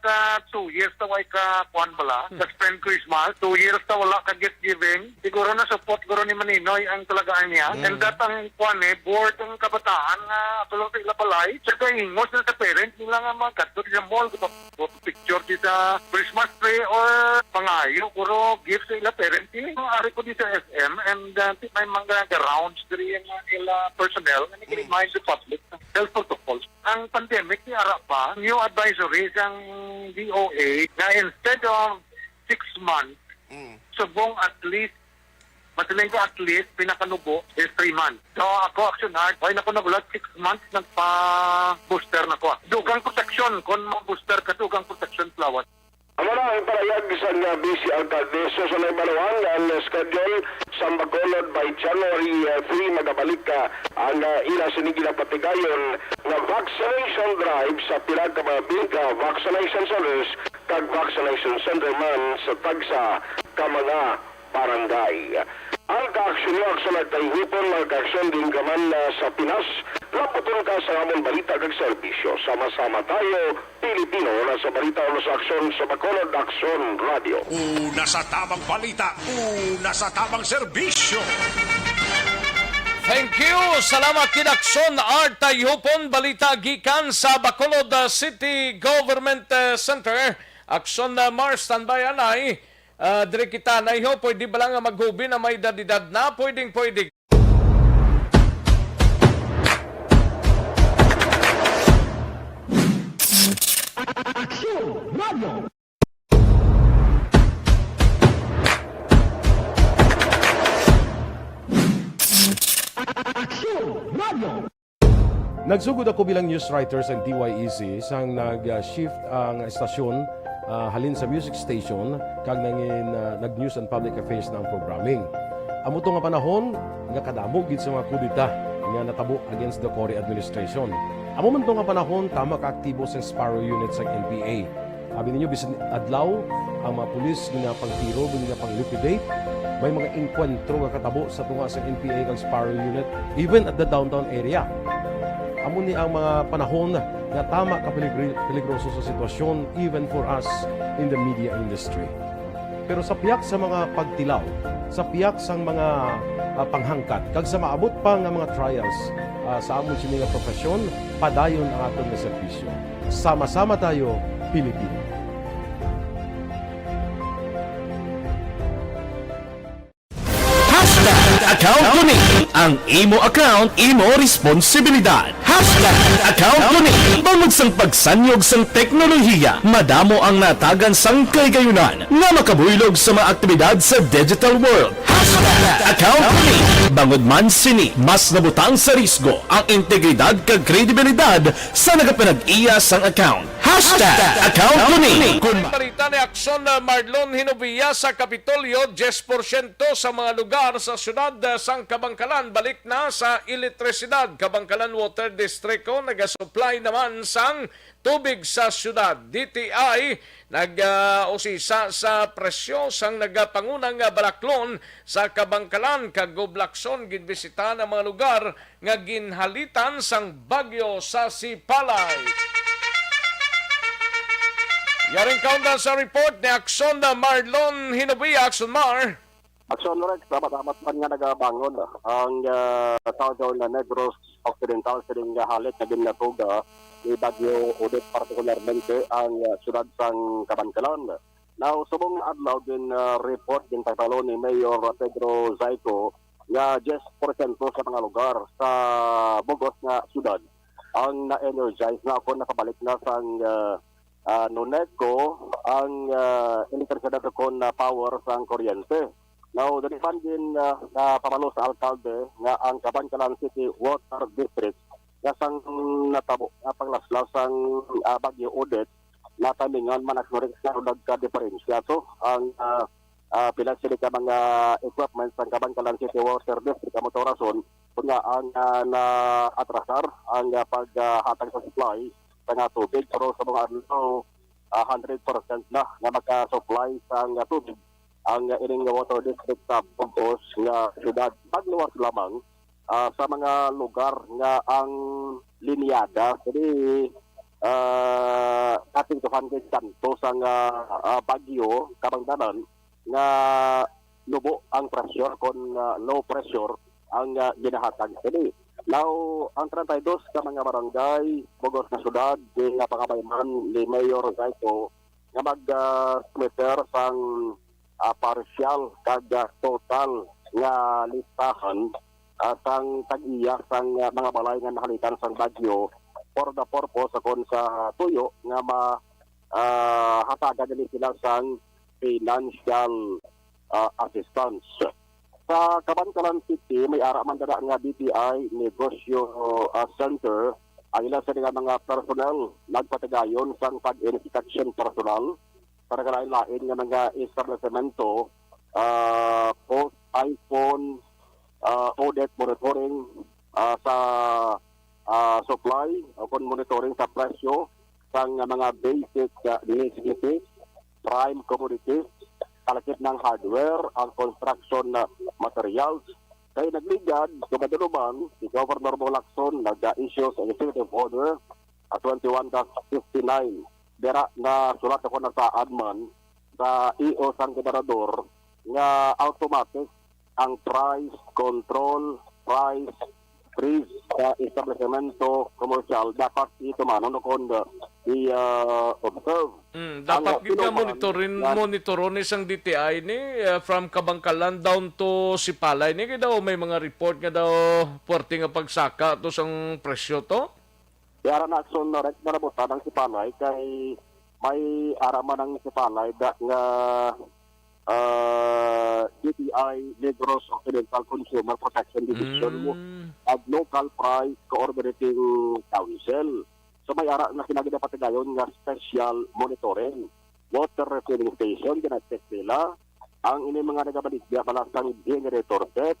2 years na way ka kuan bala. Sa spend Christmas. 2 years na wala ka gift giving. Siguro na support ko ni Maninoy ang talagaan niya. And that ang kuan board ang kabataan na tulong sa ila balay. Saka ingos na sa parents nila nga mga kadto sa mall. Picture di sa Christmas tree or pangayo. Kuro gift sa ila parents. Ari ko di sa SM. And may mga rounds diri ang ila personnel na nag-remind the public ng health protocols. Ang pandemic ni ara pa, new advisories ang DOA na instead of 6 months, subong at least, masiling ko at least, pinakanubo is 3 months. So ako, Aksyon, ay naku nagulat, 6 months nagpa-booster na ko. Dugang protection, kung mag-booster ka, dugang protection plawat. Ang maraming parayag isang busy alkalde so sa Naibaluan ang schedule sa Bacolod by January 3 magabalik ka ang ila sinigila patigayon na vaccination drive sa pilag ka mga bingka vaccination centers kag vaccination center man sa tagsa ka mga barangay. Ang ka-aksyon niya sa nagtayhipon, mag-aksyon din ka man sa Pinas, laputon ka sa among balita kag serbisyo. Sama-sama tayo, Pilipino, na sa balita o sa aksyon sa Bacolod Aksyon Radio. Una sa tamang balita, una sa tamang serbisyo. Thank you! Salamat kid Aksyon Art Tayhupon balita gikan sa Bacolod City Government Center. Aksyon Mars standby anay. Dire kita na iho, pwede ba lang maghubi na may dadidad na? Pwede. Aksyon Radio. Aksyon Radio. Nagsugod ako bilang news writer sa DYEC sang nag-shift ang estasyon halin sa music station kag nangin nag-news and public affairs ng programming. Amo to nga panahon nga kadamo gid sa mga kudita nga natabo against the Cory administration. Amo man to nga panahon tama ka aktibo sa Sparrow unit sa NPA. Abi ninyo bisan adlaw ang mga pulis nga pangtiro nga pang-liquidate may mga enkwentro nga katabo sa tunga sa NPA kag Sparrow unit even at the downtown area. Amo ni ang mga panahon nga tama ka peligroso sa sitwasyon even for us in the media industry. Pero sa piyak sa mga pagtilaw, sa piyak sa mga panghangkat, kag sa maabot pa nga mga trials sa amon sa mga profesyon, padayon ang atong serbisyo. Sama-sama tayo, Pilipino. Account Kuning. Ang imo account, imo responsibilidad. Account Kuning. Bangod sang pagsanyog sang teknolohiya, madamo ang natagan sang kaygayunan nga makabuylog sa mga aktibidad sa digital world. Account Kuning. Bangod man sini, mas nabutang sa risgo ang integridad kag kredibilidad sa nagapanag-iya sang account. Account Kuning. Balita ni Aksyon Marlon Hinovia sa Kapitolyo, 10% sa mga lugar sa syudad sang Kabangkalan balik na sa elektresidad. Kabangkalan Water District nagasupply naman sang tubig sa syudad. DTI nag-usisa sa presyo sang nagapangunang balaklon sa Kabangkalan kag Goblakson ginbisita ng mga lugar nga ginhalitan sang bagyo sa Sipalay. Yaring countdown sa report ni Aksyon Marlon Hinovia. Aksyon Mar. Aksyon Rex, dapat man nga nagabangon ang Southern Negros Occidental sining halit na ginatuga ni Bagyo Odette partikularmente ang syudad sang Kabangkalan. Now, subong adlaw din report din papalo ni Mayor Pedro Zaico nga 10% sa mga lugar sa Bogos nga syudad ang na-energize na ako nakabalik na sang Nuneko ang elektrisidad ko na power sang kuryente. Now, dalipan din na pamalo sa alkalde nga ang Kabankalan City Water District nga sang natabo nga panglaslas sang Bagyo Odette na tamingan manaknorik sa nagka-diferensya. So, ang pilang sila ka mga equipment sa Kabankalan City Water District ang motorason kung nga ang na-atrasar ang paghatag sa supply sa nga tubig. Pero sa mga 100% na maka-supply sa tubig ang ining water district sa Bogos nga syudad. Pagluwas lamang sa mga lugar nga ang linyada. Jadi, ating tuhan kay Cantong sa Bagyo, Kabangdanan, nga lubo ang pressure kung low pressure ang ginahatag. Jadi, now, ang 32 ka mga barangay, Bogos na syudad, di nga pangabayman ni Mayor Gaito, nga mag-splitter sang partial kag total nga listahan sang tag-iya sang mga balay nga nakalitan sang bagyo for the purpose akon sa tuyo nga hatagan nila sila sang financial assistance. Sa Kabankalan City, may ara man dada nga DTI Negosyo Center, ang ilan sa mga personnel nagpatagayon sang pag-inspection personal para kalain-lain nga mga establishmento, post iPhone, audit monitoring sa supply, o monitoring sa presyo sang mga basic necessities, prime commodities, kalakip ng hardware, ang construction materials. Kaya nagligad, kumaduluban, si Governor Bolacson nag-issue sa Executive Order 21-59. Dera na sulat ako na sa adman sa EO sang Gobernador nga automatic ang price control, price freeze sa establishmento commercial dapat ito man kung i-observe. Dapat kita monitorin isang DTI ni from Kabangkalan down to Sipalay ni kaya daw may mga report nga daw puwerte nga pagsaka to sang presyo to. Kaya na aksyon na rin narabutan ng Sipalay kay may araman ng Sipalay nga DTI Negros Occidental Consumer Protection Division at Local Price Coordinating Council. So may ara na kinagdapat ngayon nga special monitoring. Water refilling station, ginag-check nila. Ang ini mga nagabaligya balasang generator set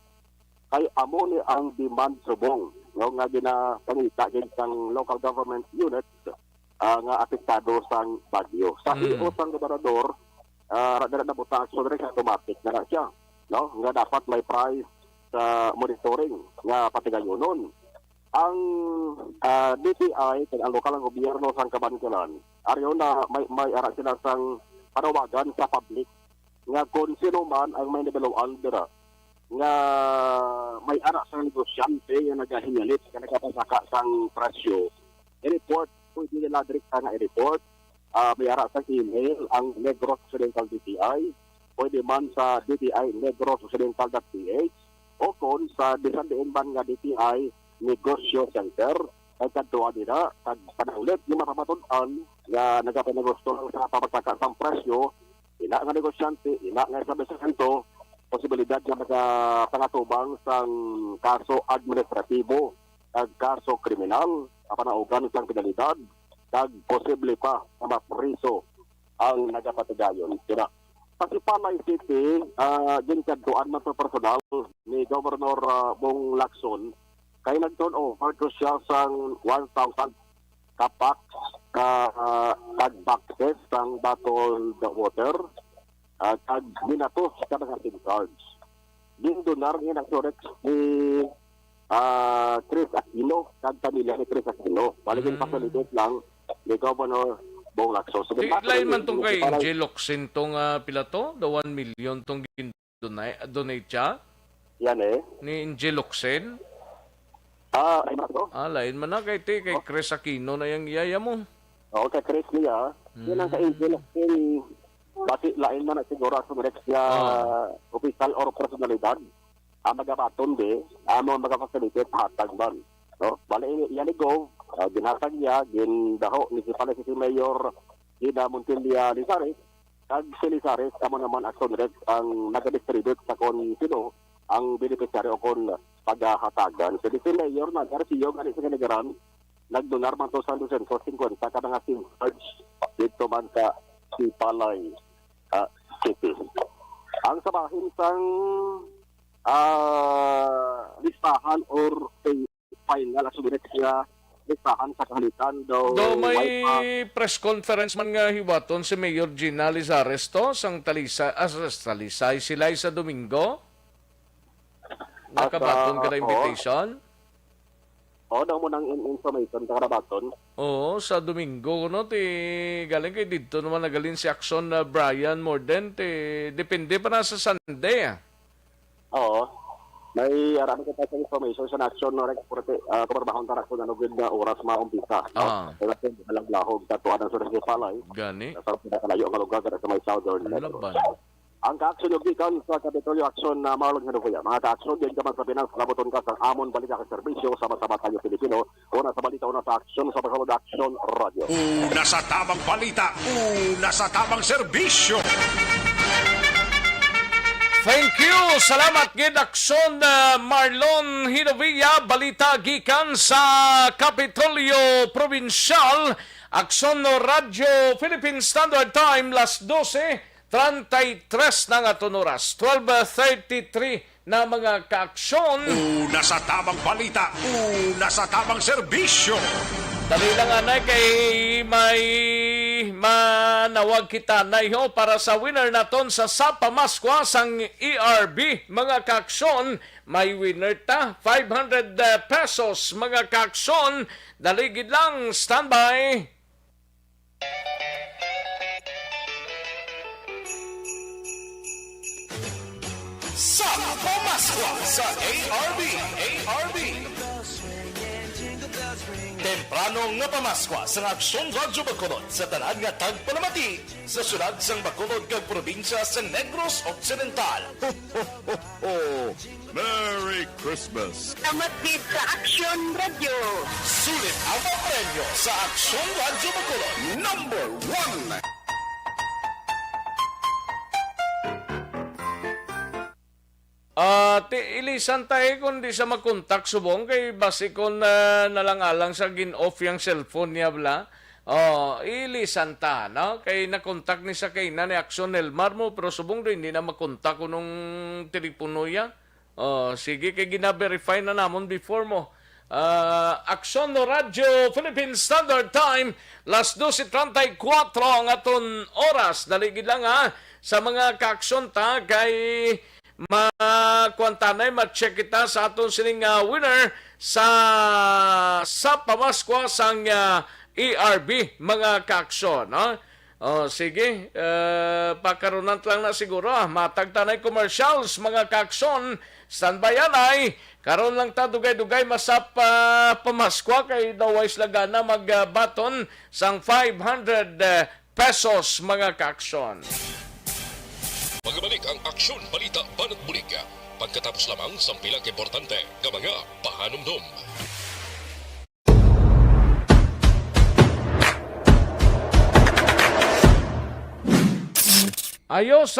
kay amo ni ang demand subong. Nga ginapangita ng local government units nga apektado sang bagyo. Sa iyo sang gobernador, rada na buta aksyon rin automatic na siya. No? Nga dapat may price sa monitoring nga patigayonon. Ang DTI, ang lokal ng gobyerno sang Kabankalan, ariyo na may ara sila sang panawagan sa public nga kung sino man ang may nabiluan dira nga may ara sa negosyante nga nagahingalit nga nagpapasaka sang presyo. I-report, kung hindi nila direkta nga i-report, may ara sa email ang Negros Occidental DTI, pwede man sa DTI Negros Occidental.ph o kung sa disandiin man nga DTI Negosyo Center ay kadtuan nila kag panaulit yung mapapatunan nga nagapanegosto lang sa papagsaka sang presyo, ina nga negosyante, ina nga establishmento, posibilidad nga magapangatubang sang kaso administratibo kag kaso kriminal, panaugan sang penalidad kag posible pa na mapriso ang nagapatigayon. Kaya kasi Palay City, ginkadtuan man sa personal ni Governor Bong Lacson, kaya nag-turn over to siya sang 1,000 kapak kag boxes sang bottled water kag binatos ka mga SIM cards. Dindonar nga nagsurek ni Chris Aquino kag pamilya ni Chris Aquino. Baligin facilitate lang ni Governor Bong Lacson. So, lain man tong kay Injeloxin tong pila to? The 1 million tong donate siya? Yan Ni Injeloxin? Ay mato? Lain man na kay Chris Aquino na yung iyaya mo. Oo, kay Chris niya. Yan ang ka-Injeloxin. Basi lain man na siguro sa next nga official or personalidad. magabaton di, mga magafacilitate hatag man. No? Bali, yan go, ginhatag niya, gindaho, ni si Mayor Gina Montilia Lizares, kag si Lizares, amo naman Aksyon Red ang nag-distribute sa kon sino ang beneficiary o kon paghahatagan. So, si Mayor na, Garcia, gani sa Kanigaran, nagdonar man to sa 250 ka mga SIM cards dito man sa Sipalay City. Ang sabahin sang listahan or final asubinet nga listahan sa kahalitan daw may press conference man nga hiwaton si Mayor Gina Lizares to sang Talisay sila sa Domingo. Nakabaton ka na invitation? Daw mo nang information sa Karabaton. Oo, sa Domingo, no? Galing kay dito naman nagalin si Aksyon Brian Morden. Depende pa na sa Sunday, Oo. May arami ka sa information sa Aksyon na kumarbahon tarak ko na nugid na oras maumpisa. Kaya alang lahog tatuan ang surat Palay. Gani. Sa pinakalayo ang lugar sa may southern. Ang ka-aksyon yung gikan sa Kapitolyo Aksyon na maulog na kuya. Mga ka-aksyon din ka man sa Pinas, laboton ka sa Amon Balita ka Serbisyo, sama-sama tayo Pilipino. Una sa Balita, una sa Aksyon, sa Pagkawad Aksyon Radio. Una sa tamang balita, una sa tamang serbisyo. Thank you! Salamat gid Aksyon Marlon Hinovia, balita gikan sa Kapitolyo Provincial. Aksyon Radio Philippine Standard Time, las 12:33 na nga oras. 12:33 na mga kaaksyon. Una sa tamang balita, una sa tamang serbisyo. Dali lang anay kay may manawag kita na iho para sa winner naton sa Pamaskwa sang ERB. Mga kaaksyon, may winner ta. 500 pesos mga kaaksyon. Daligid lang, standby. Sa Pamaskwa sa ARB. Temprano nga Pamaskwa sa Aksyon Radyo Bacolod sa tanan nga tagpalamati sa syudad sang Bacolod kag probinsya sa Negros Occidental. Ho, ho, ho, ho. Merry Christmas! Tamatid sa Aksyon Radio. Sulit ang mga premyo sa Aksyon Radyo Bacolod. Number 1! Ilisan tayo kung di sa makontak subong kay basi kon nalang-alang sa gin-off yung cellphone niya bla. Ilisan ta, no? Kay nakontak ni sa kay na ni Aksyon Elmar mo pero subong rin hindi na makontak ko nung telepono niya. Sige, kay gina-verify na namon before mo. Aksyon Radio Philippine Standard Time, las 12:34 ang aton oras. Daligid lang sa mga kaaksyon ta kay makwantanay, ma-check kita sa aton sining winner sa Pamaskwa sang ERB, mga kaaksyon. Sige, pakarunan lang na siguro. Matagtanay commercials, mga kaaksyon. Standby yan ay. Karon lang ta dugay-dugay masap Pamaskwa kay dawais lagana magbaton sang 500 pesos, mga kaaksyon. Magbalik ang Aksyon Balita Banat Bulig. Pagkatapos lamang sa pilang importante ng mga pahanumdum. Ayos!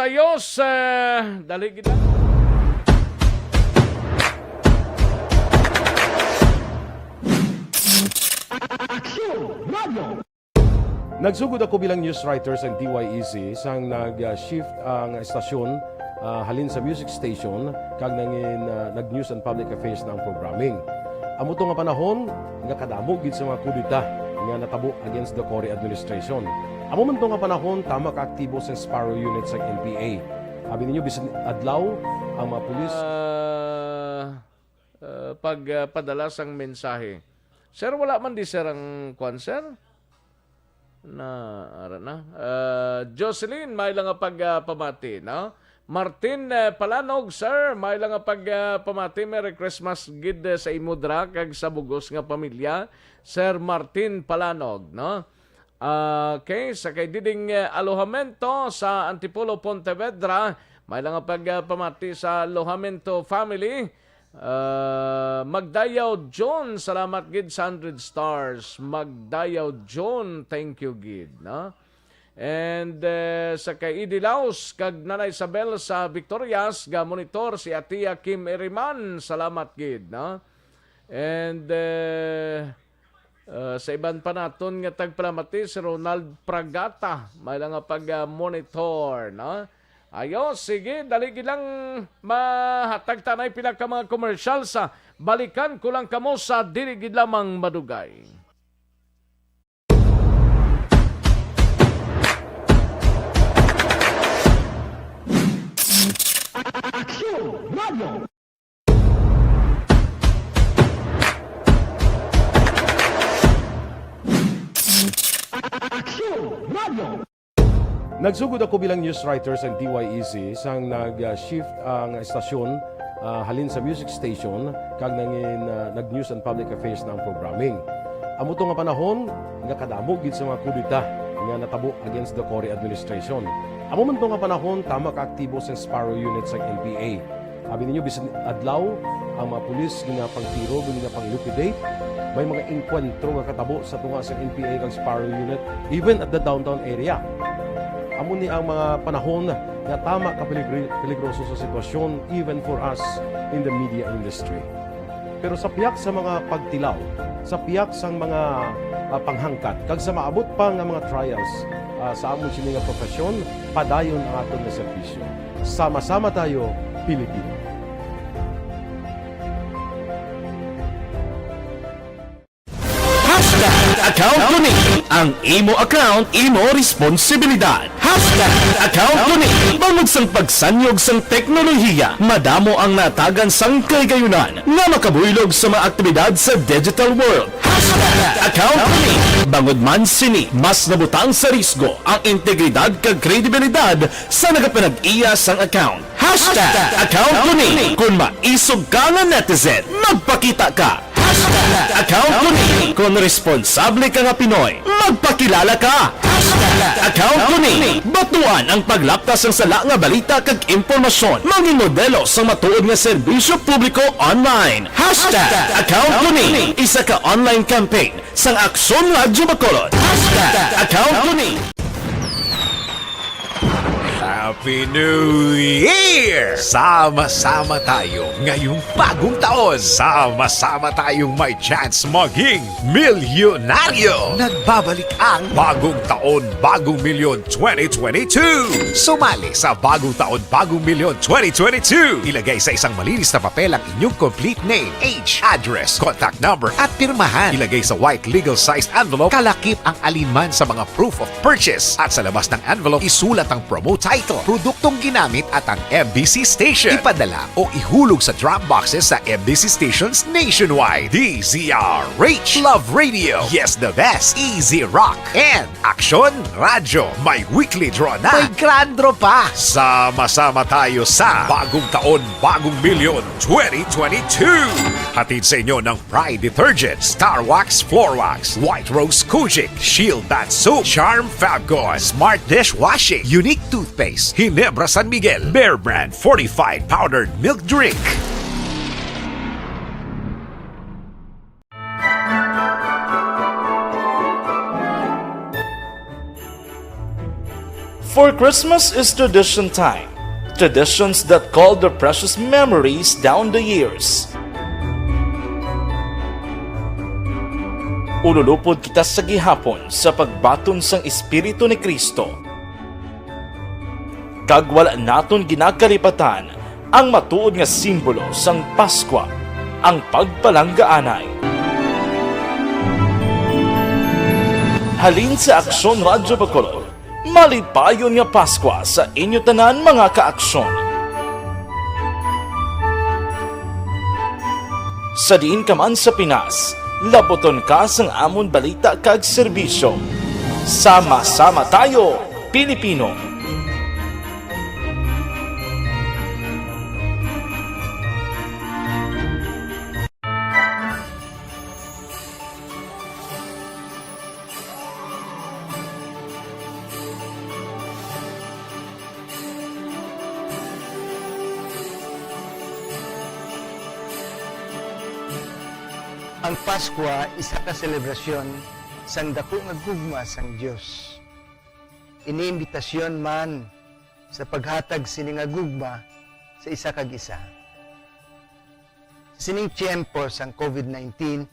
Dali kita. Aksyon Radio. Nagsugod ako bilang news writer sa DYEC sang nag-shift ang estasyon halin sa music station kag nag-news and public affairs na ang programming. Amo to nga panahon nga kadamo gid sa mga kudita nga natabo against the Cory administration. Amo man to nga panahon tama ka aktibo sa Sparrow unit sa NPA. Abi ninyo bisan adlaw ang mga pulis pagpadala sang mensahe. Sir, wala man di sir ang kwan, sir? Jocelyn, may lang pagpamati, no? Martin Palanog, sir, may lang pagpamati. Merry Christmas gid sa imudra kag sa bugos nga pamilya. Sir Martin Palanog, no? Okay, sa kay diding alohamento sa Antipolo, Pontevedra, May lang pagpamati sa Lohamento family. Magdayaw John, salamat gid sa 100 stars. Magdayaw John, thank you gid, no? And sa kay Idilaos kag Nanay Isabel sa Victorias ga monitor si Atia Kim Eriman, salamat gid, no? And sa iban pa naton nga tagpalamati si Ronald Pragata, may lang pag-monitor, no? Ayo, sige, dali lang mahatag tanay pila ka mga commercial sa balikan ko lang kamo sa dirigid lamang madugay. Aksyon Radio. Aksyon Radio. Nagsugod ako bilang news writer sa DYEC sang nag-shift ang estasyon halin sa music station kag nag-news and public affairs na ang programming. Amo to nga panahon nga kadamo gid sa mga kudita nga natabo against the Cory administration. Amo man to nga panahon tama ka aktibo sa Sparrow unit sa NPA. Abi ninyo bisan adlaw ang mga pulis nga pangtiro nga pang-liquidate. May mga enkwentro nga katabo sa tunga sa NPA kag Sparrow unit even at the downtown area. Amo ni ang mga panahon nga tama ka peligroso sa sitwasyon even for us in the media industry. Pero sa piyak sa mga pagtilaw, sa piyak sa mga panghangkat, kag sa maabot pa nga mga trials sa amon sini nga profesyon, padayon ang aton nga serbisyo. Sama-sama tayo, Pilipino. Account Kuning. Ang imo account, imo responsibilidad. Account Kuning. Bangod sang pagsanyog sang teknolohiya, madamo ang natagan sang kaygayunan nga makabuylog sa mga aktibidad sa digital world. Account Kuning. Bangod man sini, mas nabutang sa risgo ang integridad kag kredibilidad sa nagapanag-iya sang account. Account Kuning. Kung maisog ka nga netizen, magpakita ka. Account Kuning. Kung responsable ka nga Pinoy, magpakilala ka. Account Kuning. Batuan ang paglaptas ng sala nga balita kag impormasyon. Manging modelo sa matuod nga serbisyo publiko online. Account Kuning. Isa ka online campaign sang Aksyon Radio Bacolod. Account Kuning. Happy New Year! Sama-sama tayo ngayong bagong taon. Sama-sama tayong may chance maging milyonaryo. Nagbabalik ang Bagong Taon, Bagong Milyon 2022. Sumali sa Bagong Taon, Bagong Milyon 2022. Ilagay sa isang malinis na papel ang inyong complete name, age, address, contact number at pirmahan. Ilagay sa white legal-sized envelope, kalakip ang alinman sa mga proof of purchase. At sa labas ng envelope, isulat ang promo title, produktong ginamit at ang MBC station. Ipadala o ihulog sa drop boxes sa MBC stations nationwide. DZRH, Love Radio, Yes the Best, Easy Rock, and Aksyon Radio. May weekly draw na. May grand draw pa. Sama-sama tayo sa Bagong Taon, Bagong Milyon 2022. Hatid sa inyo ng Pride Detergent, Star Wax Floor Wax, White Rose Kojic, Shield Bath Soap, Charm Fabgon, Smart Dishwashing, Unique Toothpaste, Ginebra San Miguel, Bear Brand Fortified Powdered Milk Drink. For Christmas is tradition time. Traditions that call the precious memories down the years. Ululupod kita sa gihapon sa pagbaton sang Espiritu ni Kristo. Kag wala naton ginakalipatan ang matuod nga simbolo sang Paskwa, ang pagpalanggaanay. Halin sa Aksyon Radio Bacolod, malipayon nga Paskwa sa inyo tanan mga kaaksyon. Sa diin ka man sa Pinas, laboton ka sang amon balita kag serbisyo. Sama-sama tayo, Pilipino. Ang Pasko isa ka selebrasyon sang dako nga gugma sang Dios. Iniimbitasyon man sa paghatag sini nga gugma sa isa kag isa. Sa sining tiyempo sang COVID-19,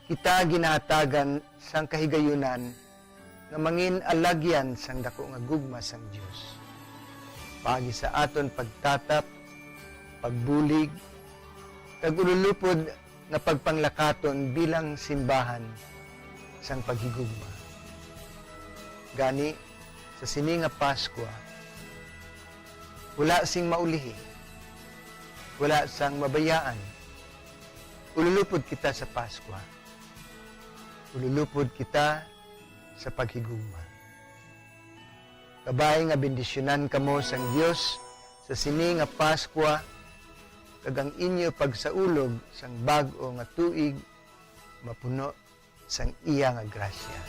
kita ginahatagan sang kahigayunan nga mangin alagyan sang dako nga gugma sang Dios. Pagi sa aton pagtatap, pagbulig, kag ululupod na pagpanglakaton bilang simbahan sang paghigugma. Gani, sa sini nga Pasko, wala sing maulihi, wala sang mabayaan. Ululupod kita sa Pasko. Ululupod kita sa paghigugma. Kabay nga bendisyonan kamo sang Dios sa sini nga Pasko, kag ang inyo pagsaulog sang bag-o nga tuig mapuno sang iya nga grasya.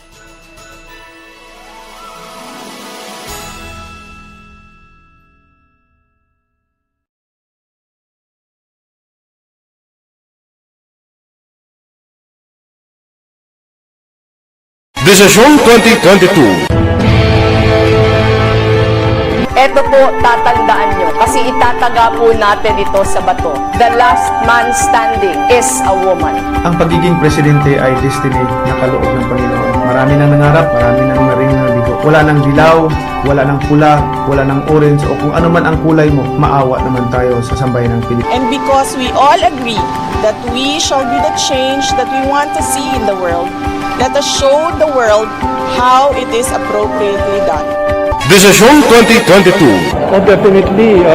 Desisyon 2022. Ito po, tatandaan nyo, kasi itataga po natin ito sa bato. The last man standing is a woman. Ang pagiging presidente ay destiny na kaloob ng Panginoon. Marami nang nangarap, marami nang naring nabigo. Wala nang dilaw, wala nang pula, wala nang orange, o kung ano man ang kulay mo, maawa naman tayo sa sambayan ng Pilipinas. And because we all agree that we shall be the change that we want to see in the world, let us show the world how it is appropriately done. Desisyon 2022. Oh, definitely,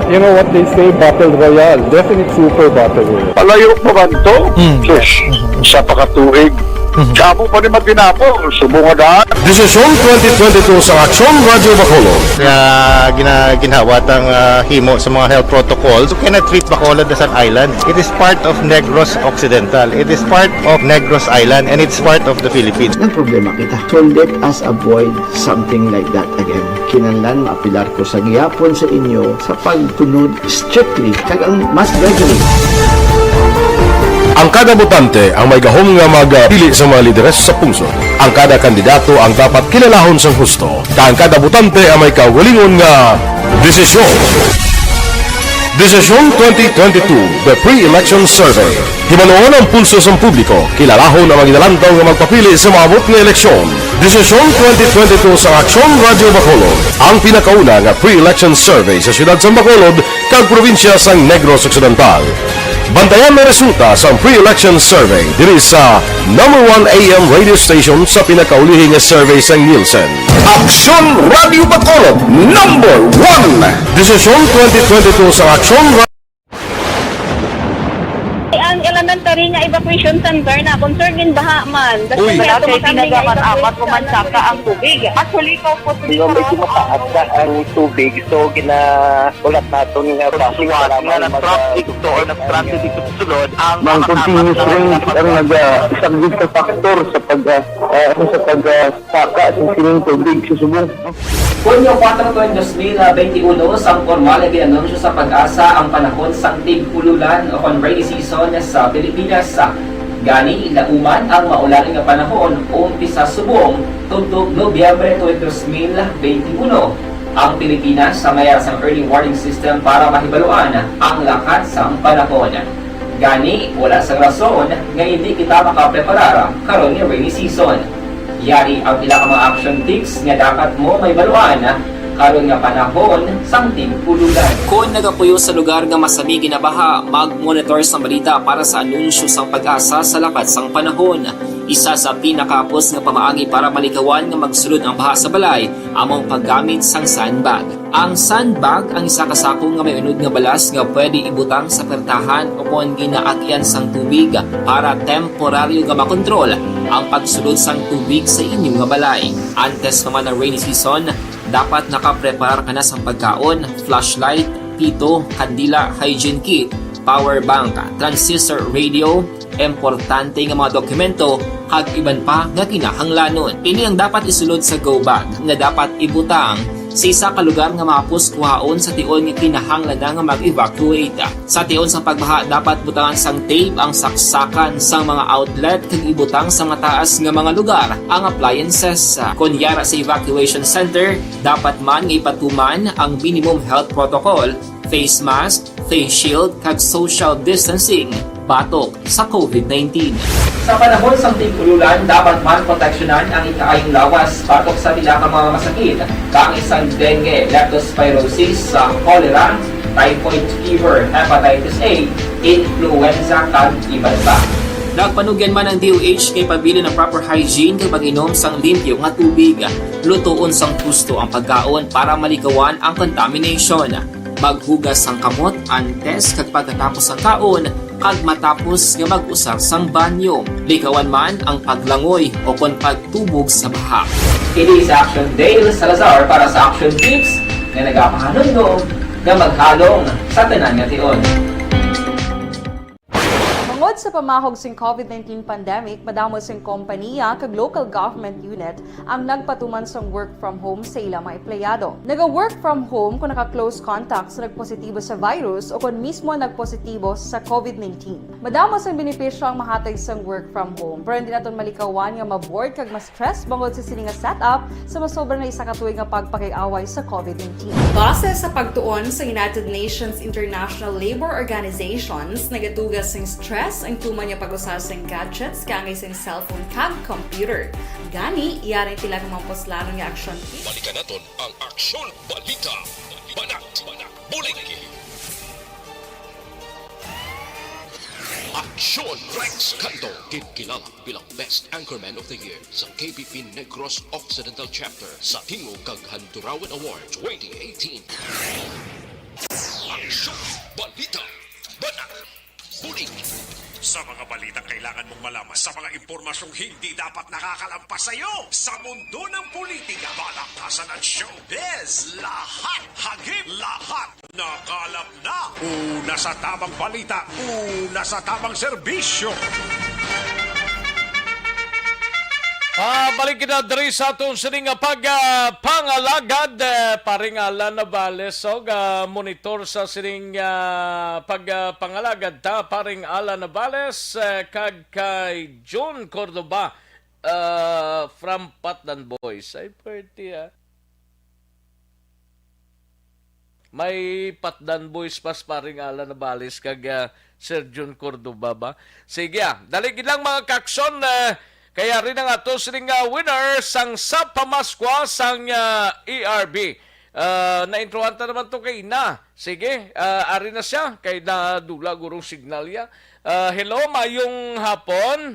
you know what they say, Battle Royale. Definitely super Battle Royale. Palayo mo ba ito? Sus, sa pakatuig. Kamo pa ni Magdinapo, subungadaan. Desisyon 2022 sa Aksyon Radio Bacolod. Kaya ginhawat ang himo sa mga health protocols. You cannot treat Bacolod as an island. It is part of Negros Occidental. It is part of Negros Island and it's part of the Philippines. Ang problema kita. So let us avoid something like that again. Kinahanglan maapilar ko sa gihapon sa inyo sa pagtunod strictly kag ang mas regularly. Ang kada botante ang may gahom nga magpili sa mga lideres sa pungsod. Ang kada kandidato ang dapat kilalahon sang husto. Ang kada botante ang may kaugalingon nga desisyon. Desisyon 2022, the pre-election survey. Himanuon ang pulso sa publiko, kilalahon ang magidalantaw nga magpapili sa maabot nga eleksyon. Desisyon 2022 sa Aksyon Radio Bacolod, ang pinakauna nga pre-election survey sa siyudad sa Bacolod kag probinsya sang Negros Occidental. Bantayan na resulta sa pre-election survey diri sa #1 AM radio station sa pinakaulihing nga survey sa Nielsen. Aksyon Radio Bacolod, #1. Desisyon 2022 sa Aksyon Radio. Ang elementary nga evacuation center na concern din baha man. Uy, kasi pinagaman-apat kumansaka ang tubig. Actually, ko po medyo mataas na ang tubig. So, ulat natin nga pagsuwag nga ng traffic to or nag-traffic dito sa sulod. Ang continuous rain ang isang good na factor sa pagsaka sa sining tubig sa subong. Hunyo 4, 2021, sang formal na ginanunsyo sa pag-asa ang panahon sang tig-ululan o rainy season sa Pilipinas. Gani, ilauman ang maulaling nga panahon umpisa subong tuntog Nobyembre 2021. Ang Pilipinas sa mayroon sang early warning system para mahibaluan ang lakat sang panahon. Gani, wala sang rason nga hindi kita makapreparar karon nga rainy season. Yari ang pila ka mga action tips nga dapat mo may baluan karon nga panahon sang tig-ululan. Kung nagapuyo sa lugar nga masami ginabaha, mag-monitor sa balita para sa anunsyo sang pag-asa sa lakat sang panahon. Isa sa pinakapos nga pamaagi para malikawan nga magsulod ang baha sa balay, among paggamit sang sandbag. Ang sandbag ang isa ka sako nga may unod nga balas nga pwede ibutang sa pertahan upon ginaagyan sang tubig para temporaryo nga makontrol ang pagsulod sang tubig sa inyong nga balay. Antes naman ng rainy season, dapat nakaprepare ka na sa pagkaon, flashlight, pito, kandila, hygiene kit, power bank, transistor radio, importante nga mga dokumento, kag iban pa nga kinahanglanon. Ini ang dapat isulod sa go bag nga dapat ibutang sa isa ka lugar nga mapus kuhaon sa tion nga kinahanglan nga mag-evacuate. Sa tion sa pagbaha dapat butangan sang tape ang saksakan sa mga outlet kag ibutang sa mataas nga mga lugar ang appliances. Kunyara sa evacuation center, dapat man nga ipatuman ang minimum health protocol, face mask, face shield kag social distancing batok sa COVID-19. Sa panahon sa tig-ululan, dapat man proteksyonan ang ikaayong lawas batok sa pila ka mga masakit, kang isang dengue, leptospirosis, cholera, typhoid fever, hepatitis A, influenza kag iban pa. Nagpanugyan man ang DOH kay pabili ng proper hygiene kay pag-inom sang limpyo nga tubig. Lutuon sang husto ang pagkaon para malikawan ang contamination. Maghugas sang kamot antes kag pagkatapos ang kaon kag matapos nga mag-usar sang banyo. Likawan man ang paglangoy o kon pagtubog sa baha. Kini sa Aksyon Dale Salazar para sa Action Tips nga nagapahanundong nga maghalong sa tanan nga tion. Tungod sa pamahog sing COVID-19 pandemic, madamo sing kompanya kag local government unit ang nagpatuman sang work from home sa ilang mga empleyado. Naga-work from home kung naka-close contact sa nagpositibo sa virus o kung mismo nagpositibo sa COVID-19. Madamo sang benepisyo ang mahatag sang work from home, pero hindi naton malikawan nga maboard kag ma-stress bangod sa sini nga setup sa masobra na isa ka tuig nga pagpakiaway sa COVID-19. Base sa pagtuon sa United Nations International Labor Organizations, nagatugas sing stress ang tuman niya pag-usar sa gadgets kangay sa cellphone kag computer. Gani, iyaring tilang mga poslanong nga aksyon. Balikan naton ang Aksyon Balita. Banat, Bulig. Aksyon Rex Cantong, kilala bilang Best Anchorman of the Year sa KPP Negros Occidental Chapter sa Tingog kag Hanturawan Award 2018. Aksyon Balita. Banat, Bulig. Sa mga balitang kailangan mong malaman, sa mga impormasyong hindi dapat nakakalampas sa iyo, sa mundo ng politika, balakasan at showbiz, lahat hagip, lahat nakalap na. Una sa tamang balita, una sa tamang serbisyo. Balik kita diri sa atong sining pagpangalagad paringala na bales og monitor sa sining pagpangalagad ta paring ala na bales kag kay John Cordoba from Patdan Boys. Ay pretty may Patdan Boys pas paring ala na bales kag Sir John Cordoba ba. Sige dali lang mga kaksyon kaya rin ang ato sining winner sang sa pamaskwa sang ERB. Na-introhan ta naman to kay na. Sige, ari na siya. Kay na dula gurong signal ya. Hello, mayong hapon.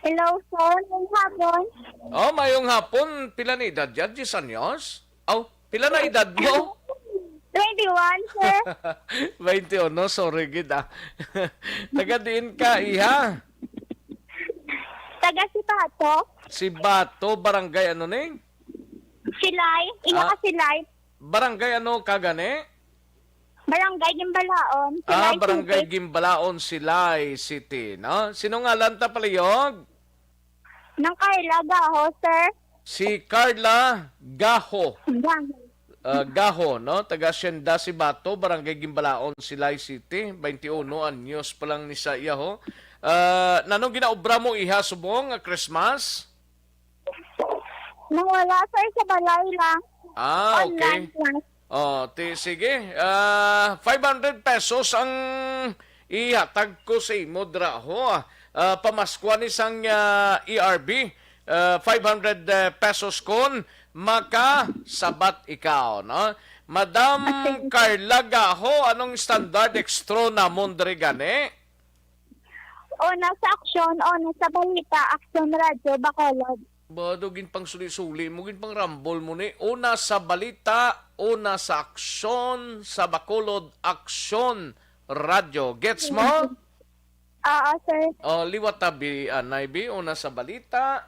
Hello, sir. Mayong hapon. Oh, mayong hapon. Pila na edad yan? 10 anyos? Oh, pila na edad mo? 21, sir. 21, no? Sorry, gid Taga-diin ka, iha? Taga si Bato. Si Bato, barangay ano ning? Silay. Ina ka Silay. Barangay ano kagane? Barangay Gimbalaon. Silay Barangay City. Gimbalaon, Silay City, no? Sino nga lanta palihog? Nang Carla Gaho, sir. Si Carla Gaho. Gaho. Gaho, no? Taga Sienda si Bato, Barangay Gimbalaon, Silay City. 21 anyos pa lang ni sa iya, ho. Nanong ginaobra mo iha subong nga Christmas? Nang wala, sir, sa balay lang. Okay. Online class. Sige. 500 pesos ang ihatag ko sa imo dra ho. Pamaskwa ni sang ERB. 500 pesos kon makasabat ikaw, no? Madam Carla Gaho, anong standard extra na mondre gani? Una sa aksyon, una sa balita, Aksyon Radyo, Bacolod. Badugin pang suli-suli, mugin pang rambol mo ni. Una sa balita, una sa aksyon, sa Bacolod, Aksyon Radyo. Gets mo? Oo, sir. Liwat tabi, Naibi, una sa balita.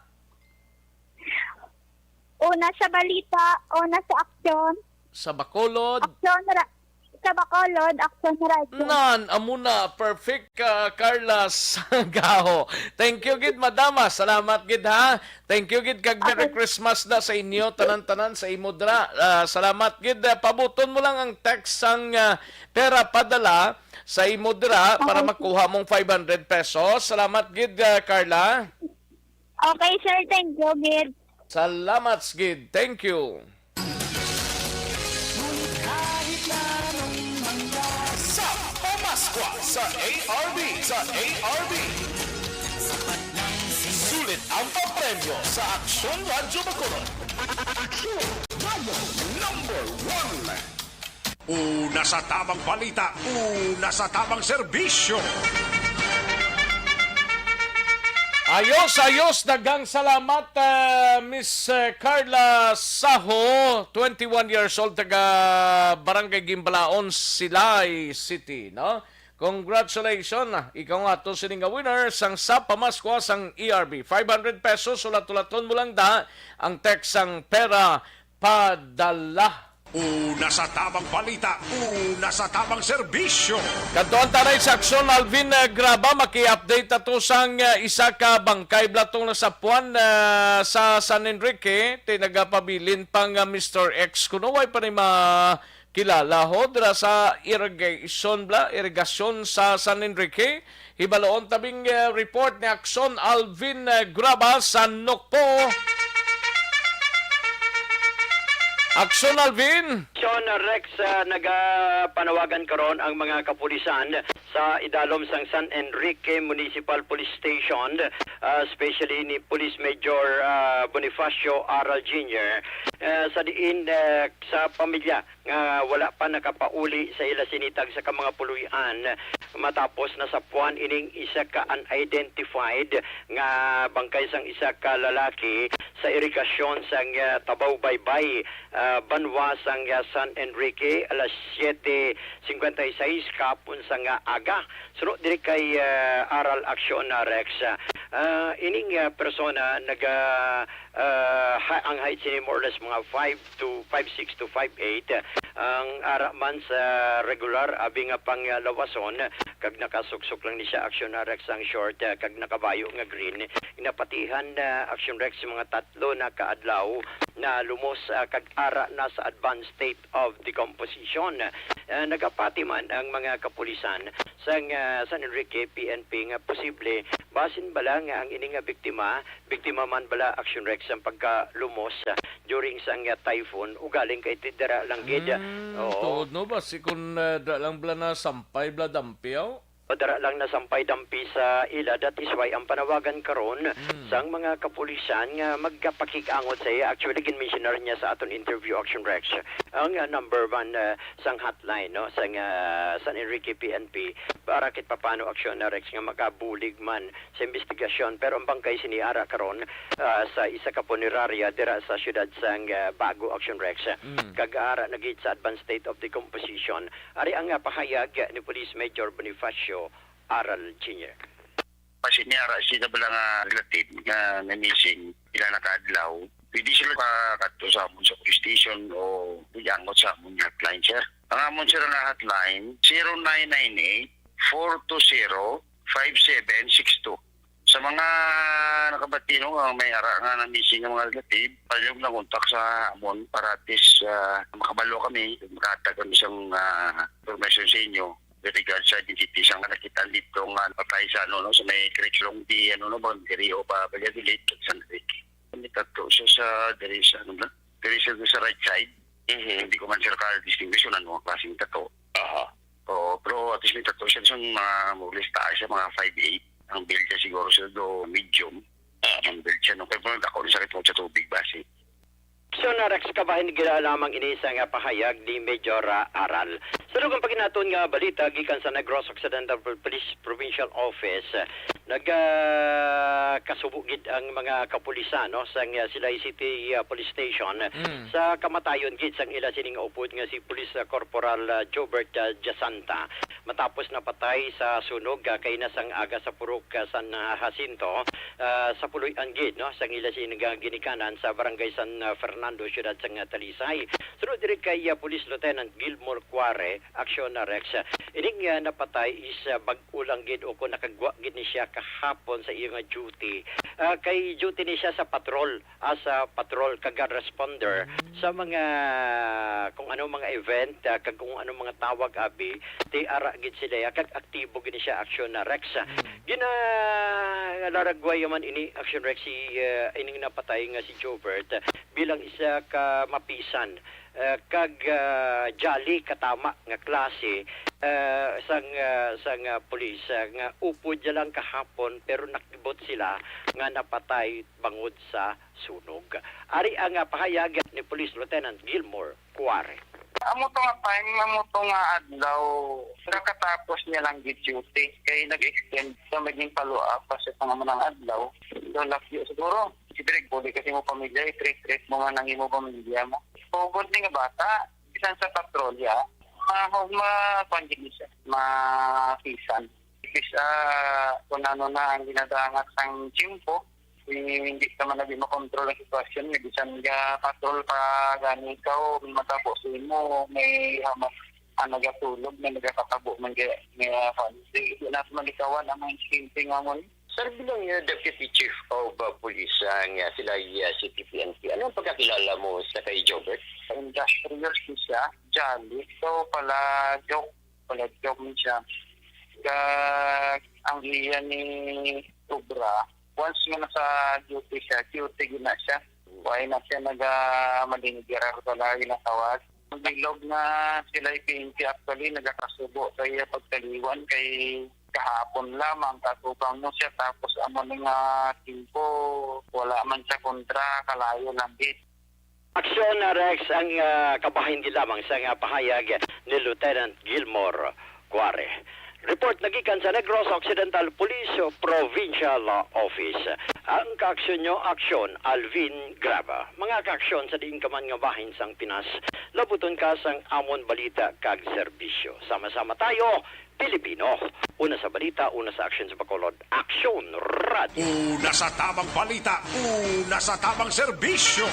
Una sa balita, una sa aksyon. Sa Bacolod. sa Bacolod, Aksyon Radio. Amuna, perfect Carla Gaho. Thank you gid madama, salamat gid ha. Thank you gid kag Merry Christmas na sa inyo tanan-tanan sa imodra. Salamat gid, pabuton mo lang ang text sang pera padala sa imodra para makuha mong 500 pesos. Salamat gid Carla. Okay, sir. Thank you, Gid. Salamat gid. Thank you. Sa Pamaskwa sa ARB. Sulit ang papremyo sa Aksyon Radyo Bacolod. Aksyon Radyo Number 1. Una sa tamang balita, una sa tamang serbisyo. Ayos, dagang salamat Miss Carla Saho, 21 years old, taga Barangay Gimbalaon, Silay City, no? Congratulations, ikaw nga to sining winner sang sa pamaskwa sang ERB. 500 pesos, ulat-ulaton mo lang da ang text sang pera padala. Una sa tamang balita, una sa tamang serbisyo. Kadtuan taray sa Aksyon, Alvin Graba, maki-update ato sang isa ka bangkay blatong nasapuan sa San Enrique, tinagapabilin pang Mr. X. Kuno way pa rin makilala ho dira sa irigasyon sa San Enrique. Hibaloon tabing report ni Aksyon, Alvin Graba sa Nokpo. Aksyon, Alvin! Aksyon, Rex, nagapanawagan karon ang mga kapulisan sa idalom sang San Enrique Municipal Police Station, especially ni Police Major Bonifacio Aral Jr. Sa diin sa pamilya nga wala pa nakapauli sa ila sinitag sa mga puluyan matapos na sapuan ining isa ka unidentified nga bangkay sang isa ka lalaki sa irigasyon sang Tabaw Baybay, Banwa sang San Enrique, alas 7:56 kapon sang aga. Sunod diri kay Aral Aksyon na Rex. Ining persona ang height ni more or less mga 5'6" to 5'8". Ang ara man sa regular abi nga pang lawason kag nakasuksok lang ni siya Aksyon Rex ang short kag nakabayo nga green. Inapatihan Aksyon Rex mga tatlo na kaadlaw na lumos kag ara na sa advanced state of decomposition. Nagapati man ang mga kapulisan sa San Enrique PNP nga posible basin bala nga ang ini nga biktima man bala Aksyon Rex ang pagkalumos during sang typhoon ugaling kay tidara lang gid. Tuod no ba si kun lang bala na sampay bla dampiaw? O dara lang na sampay dampi sa ila. That is why ang panawagan karon sang mga kapulisan nga magkapakig-angot sa iya. Actually ginmensionar niya sa aton interview Aksyon Rex ang number 1 sang hotline no sang San Enrique PNP para kit papano Aksyon Rex nga makabulig man sa investigasyon. Pero ang bangkay siniara karon sa isa ka punerarya dira sa syudad sang Bago Aksyon Rex kag-ara nagit sa advanced state of decomposition. Ari ang pahayag ni Police Major Bonifacio Aral Jr. Pasiniara sila bala nga relative nga na-missing ila nakadlaw. Pwede sila pakato sa amon sa police station o iyangot sa amon hotline, sir. Ang amon sir nga hotline 0998-420-5762. Sa mga nakabatino nga may ara nga na-missing ng mga relative, pwede na kontak sa amon para at least makabalo kami, makatag kami siyang information sa inyo. With regards sa identity siyang nakita dito nga patay sa sa may curriculum di diri o pa Valladolid sa Enrique. Nitato siya sa diri sa sa right side. Hindi ko man sir ka-distinguish yun ang klaseng tato. Pero at least nitato siya sa mga mulista siya mga 5'8". Ang build siya siguro siya do medium. Ang build siya pero ako rin sakit mo sa tubig base. So Rex kabahin gila lamang ini sa nga pahayag ni Major Aral. Sa lugang paginaton nga balita gikan sa Negros Occidental Police Provincial Office kasubugid ang mga kapulisan sa Silay City Police Station sa kamatayon gid sang ila sining upod nga si Police Corporal Jobert Jasanta. matapos napatay sa sunog kay nasang aga sa Purok San Jacinto sa Puloy Anggid, no, sa Ngilasin ginikanan sa Barangay San Fernando, Siyudad sang Talisay. Sunod diri kay Police Lieutenant Gilmore Cuare, Aksyon Rex. Ining napatay is bag-ulang gid o kung nakagwa gid ni siya kahapon sa iyang duty. Kay duty ni siya sa patrol, as a patrol kag responder sa mga kung ano mga event, kag kung ano mga tawag abi, ti ara gid sila kag aktibo gid ni siya Aksyon Rex. Laragway man ini Aksyon Rex si ining napatay nga si Jobert bilang isa ka mapisan kag jolly katama nga klase sang pulis nga upod ja lang kahapon pero nakibot sila nga napatay bangod sa sunog. Ari ang pahayag ni Police Lieutenant Gilmore Cuare. Amo to nga time, amo to nga adlaw, nakatapos niya lang gid duty, kay nag-extend sa maging follow-up kasi pangamanang adlaw. So, lakyo siguro, sibirig pwede kasi mo pamilya, i-treat mo man ang imo pamilya mo. Pugod ni nga bata, bisan sa patrolya, ma-pangin siya, ma-pisan. Kasi kung ano na ang ginadangat sang chimpo, hindi ka man nabi makontrol ang sitwasyon, may bisan nga patrol pa gani ikaw, may matapos mo, may hamas nagatulog, may nagkakatabo man nga hindi na malikawan ang mga skimping mo. Sir, bilang Deputy Chief of Police nga sila si TPNP, anong pagkakilala mo sa kay Jobert? Industrious siya, jolly, so pala joke mo siya. Ang iya ni Ubra, once nga nasa duty gina siya. Why na siya nag-malingira ko talaga ginatawag. Naglog na sila PNP actually, nagkakasubo sa iya pagtaliwan kay kahapon lamang katupang mo siya tapos amo nga timpo wala man siya kontra, kalayo lang dit. Aksyon Rex ang kabahin di lamang sa pahayag ni Lieutenant Gilmore Cuare. Report nagikan sa Negros Occidental Police Provincial Office. Ang kaaksyon nyo, Aksyon Alvin Graba. Mga kaaksyon sa diin kaman nga bahin sang Pinas, labuton ka sang amon balita kag serbisyo. Sama-sama tayo, Pilipino. Una sa balita, una sa aksyon sa Bacolod. Aksyon Radio. Una sa tamang balita, una sa tamang serbisyo.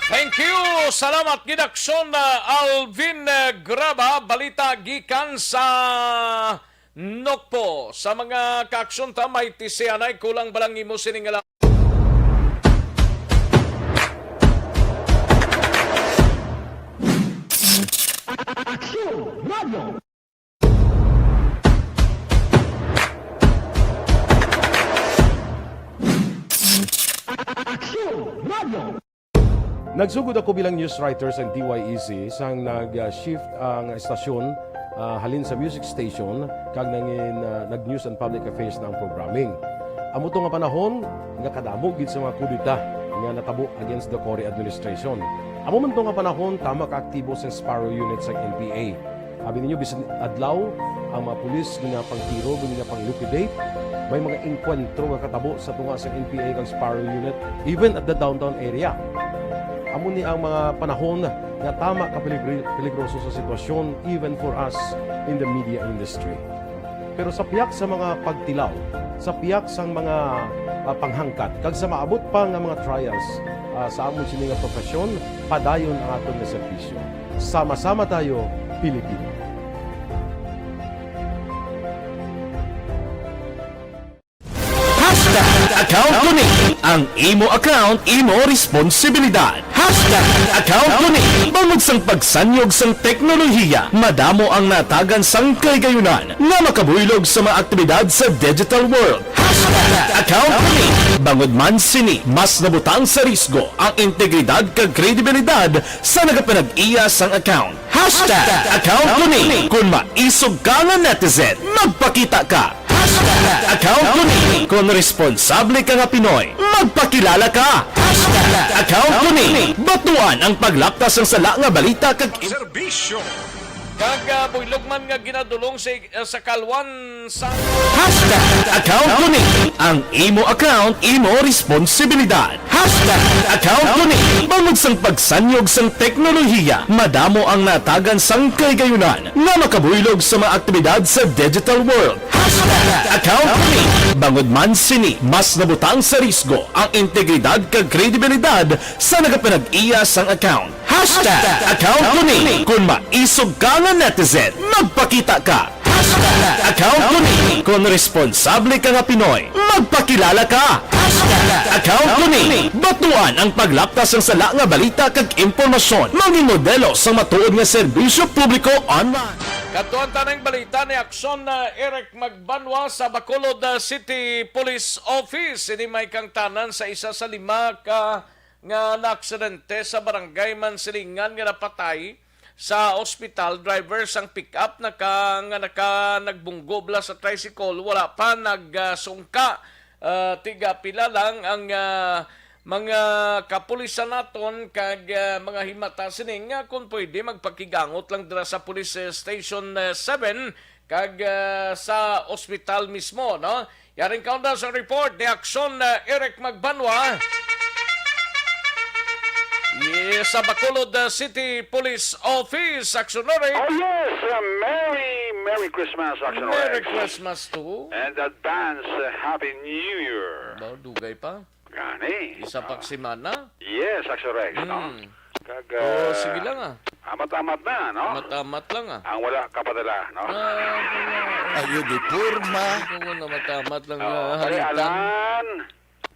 Thank you! Salamat Gidaksyon Alvin Graba, balita gikan sa Nokpo. Sa mga kaaksyon ta, may tisianay kulang balang imo siningala. Aksyon Radio. Aksyon Radio. Nagsugod ako bilang news writer sa DYEC sang nag-shift ang estasyon halin sa music station kag nag-news and public affairs na ang programming. Amo to nga panahon nga kadamo gid sa mga kudita nga natabo against the Cory administration. Amo man to nga panahon tama ka aktibo sa Sparrow unit sa NPA. Abi ninyo bisan adlaw ang mga pulis nga pangtiro nga pang-liquidate, may mga enkwentro nga katabo sa tunga sa NPA kag Sparrow unit even at the downtown area. Amo ni ang mga panahon nga tama ka peligroso sa sitwasyon even for us in the media industry. Pero sa piyak sa mga pagtilaw, sa piyak sa mga panghangkat, kag sa maabot pa nga mga trials sa amon sini nga profesyon, padayon ang aton nga serbisyo. Sama-sama tayo, Pilipino. Account Kuning. Ang imo account, imo responsibilidad. Account Kuning. Bangod sang pagsanyog sang teknolohiya, madamo ang natagan sang kaygayunan nga makabuylog sa mga aktibidad sa digital world. Account Kuning. Bangod man sini, mas nabutang sa risgo ang integridad kag kredibilidad sa nagapanag-iya sang account. Account Kuning. Kung maisog ka nga netizen, magpakita ka. Account Kuning. Kung responsable ka nga Pinoy, magpakilala ka. Account Kuning. Batuan ang paglaptas ng sala nga balita kag serbisyo. Kag buylog man nga ginadulong sa Kalwan sa Account ko ni ang imo account, imo responsibilidad. Account ko ni bangod sang pagsanyog sang teknolohiya, madamo ang natagan sang kaygayunan nga makabuylog sa mga aktibidad sa digital world. Account ko ni bangod man sini mas nabutang sa risgo ang integridad kag kredibilidad sa nagapanag-iya sang account. Account ko ni kung maisog ka nga netizen, magpakita ka. Account ko ni kung responsable ka nga Pinoy, magpakilala ka. Account ko ni batuan ang paglaptas ng sala nga balita kag impormasyon, maging modelo sa matuod nga serbisyo publiko online. Katuan tanang balita ni Aksyon na Eric Magbanwa sa Bacolod City Police Office. Ini may kang tanan sa isa sa 5 ka nga na-aksidente sa barangay Mansilingan nga napatay sa ospital. Drivers ang pick-up nagbunggo bla sa tricycle, wala pa nagsungka. Tiga pila lang ang mga kapulisan naton kag mga himata sining kung pwede magpakigangot lang dira sa Police Station 7 kag sa ospital mismo, no? Yaring countdown sa report ni Aksyon Eric Magbanwa. Yes, sa Bacolod City Police Office, Aksyon-ore. Oh yes, Merry Christmas, Aksyon-ore. Merry Christmas too. And advance Happy New Year. Dugay pa. Gani. Isa pa semana. Yes, Aksyon-ore. No? Kag, sige lang amat-amat na, no? Amat-amat lang Ang wala kapadala, no? Ayo di purma. Kung na matamat lang Parialan.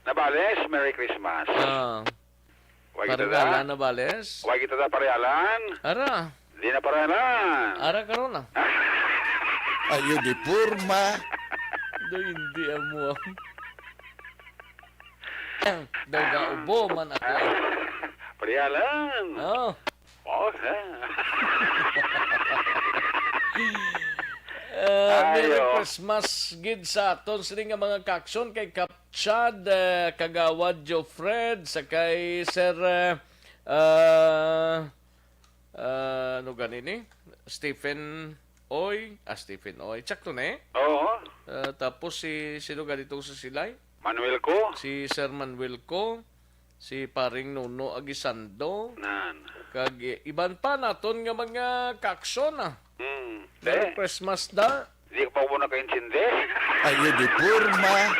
Nabales, Merry Christmas. Wag kita Parialan na bales. Wag kita parialan. Ara. Di na parialan. Ara karon na. Ayo di purma. Hindi amo. Daw ga ubo man ako. Parialan. Oh. Merry Christmas gid sa aton sini nga mga kaksyon kay Kap Chad, Kagawad Joe Fred, sa kay Sir ano ganini? Stephen Oy, Tsakto na Oo. Tapos sino ganito sa silay? Manuel ko. Si Sir Manuel ko, si Paring Nuno Agisando. Kag iban pa naton nga mga kaksyon Merry Christmas da. Di ka pa mo naka-intindi. Ayo di purma.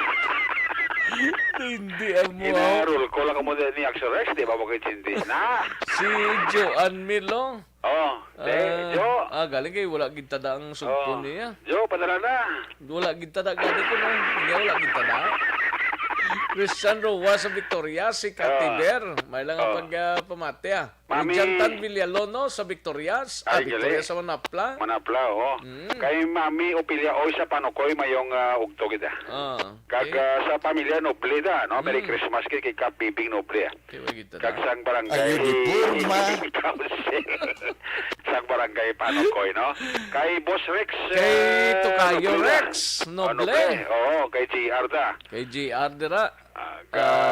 Hindi amo. Inarul ko lang mo ni Aksyon Rex, di ba mo naka-intindi na? Si Joan Milo. Jo. Galing kay wala gid tada ang sugpo niya. Jo, padala na. Wala gid tada gani ko no. Hindi wala gid tada. Christian Roa sa Victoria, si Katiber. May lang ang pagpamate Jantan Villalono sa Victorias. Victoria sa Manapla. Manapla, Kay Mami Opilia Oy sa Panukoy mayong ugto kita. Kag sa pamilya Noble da, no? Merry Christmas kay Kapibing Noble. Kag sang barangay. Ayo di purma. Sang barangay Panukoy, no? Kay Boss Rex. Kay Tukayo Rex. Noble. Kay JR da. Kay JR dira.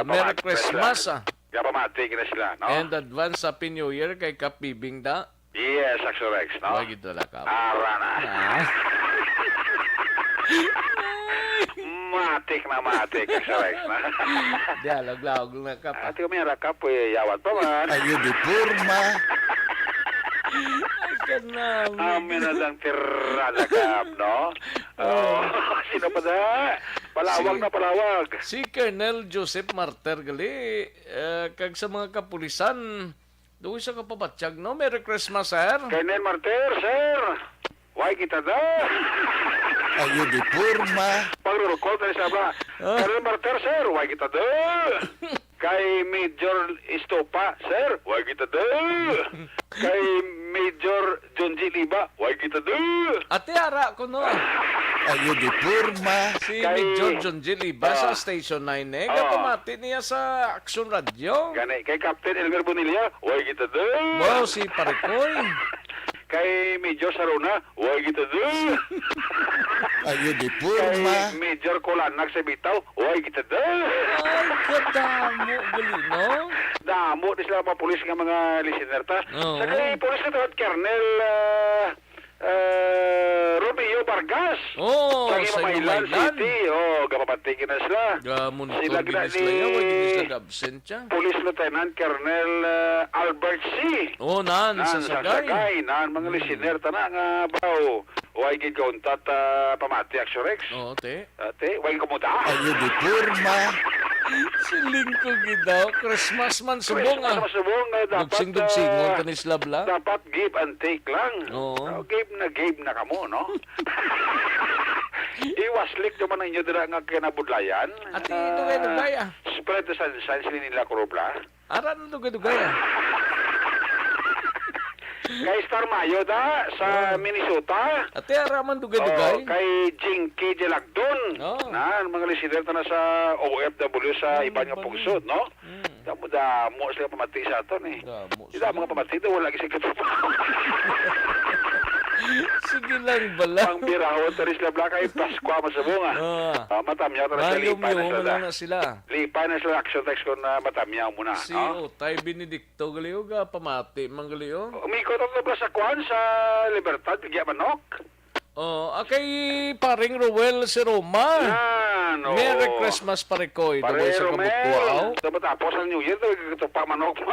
Merry Christmas Pamati na sila, no? And advance Happy New Year kay Kapibing da. Yes, Aksyon Rex, no? Wag ito na ka. Ara na. Matik, Aksyon Rex, na. Dialog-lawag na ka pa. Ati ko may rakap, yawat pa man. Ayo di purma. Amin na lang tirada kap, no? Sino pa da? Palawag. Si Colonel Joseph Marter gali, kag sa mga kapulisan, doon sa kapabatsyag, no? Merry Christmas, sir. Colonel Marter, sir. Why kita da? Ayo di purma. Pagrurukol tayo sa ba? Colonel Marter, sir. Why kita da? Kay Major Estopa, sir. Why kita da? Kay Major Jonji Liba. Why kita da? Ate ara ko no. Ayo di purma. Si Major Jonji Liba sa Station 9 pamati niya sa Aksyon Radio. Gani, kay Captain Elmer Bonilla. Why kita da? Wow, si Parikoy. Kay Major Saruna, why kita do? Ayo di purma. Kay Major Kolanak sa Bitaw, why kita do? Ay, kadamo, galino. Damo, di sila mga pulis nga mga listener ta. Sa kay pulis na tawad, Colonel Romeo Barca. Vargas. Oh, sa Imaylan City. Gapapatikin na sila. Monitor Sila ginis ni layaw, ginis lag absent siya. Police Lieutenant Colonel Albert C. Oh, nan sa Sagay. Nan mga listener tana nga baw. Way gid kauntat pamati Aksyorex. Oh, te. Te, way kumuta. Ayo di porma. Siling ko gidaw, Christmas man subong ah. Christmas subong dapat Dugsing-dugsingon kanis labla. dapat give and take lang. Oo. Give na kamo, no? Iwaslik naman ninyo dira nga kinabudlayan. Ati dugay-dugay ah. Spread the sunshine sila nila kurubla. Aran dugay-dugay ah. Kay Star Mayo da sa Minnesota. Ate araman dugay-dugay. Kay Jinky Jelagdon. Na mga listener na sa OFW sa iba nga pungsod, no? Damo sila pamati sa aton eh. Sila mga pamati daw wala gising katupa. Sige lang bala. Ang birahon taris la blaka ay Pasko masabunga. Matamyaw taris Mayo lipa na sila. na sila. Lipa na sila action text ko na matamyaw muna, Si no? Otay Benedicto galiw ga pamati manggaliw. Umikot ang labas sa kwan sa Libertad, bigya manok. Oh, akay paring Ruel si Roma. Yan, oo. Merry Christmas pare ko. Daway sa kabukwaw. Dapat tapos ang New Year, daw ito manok mo.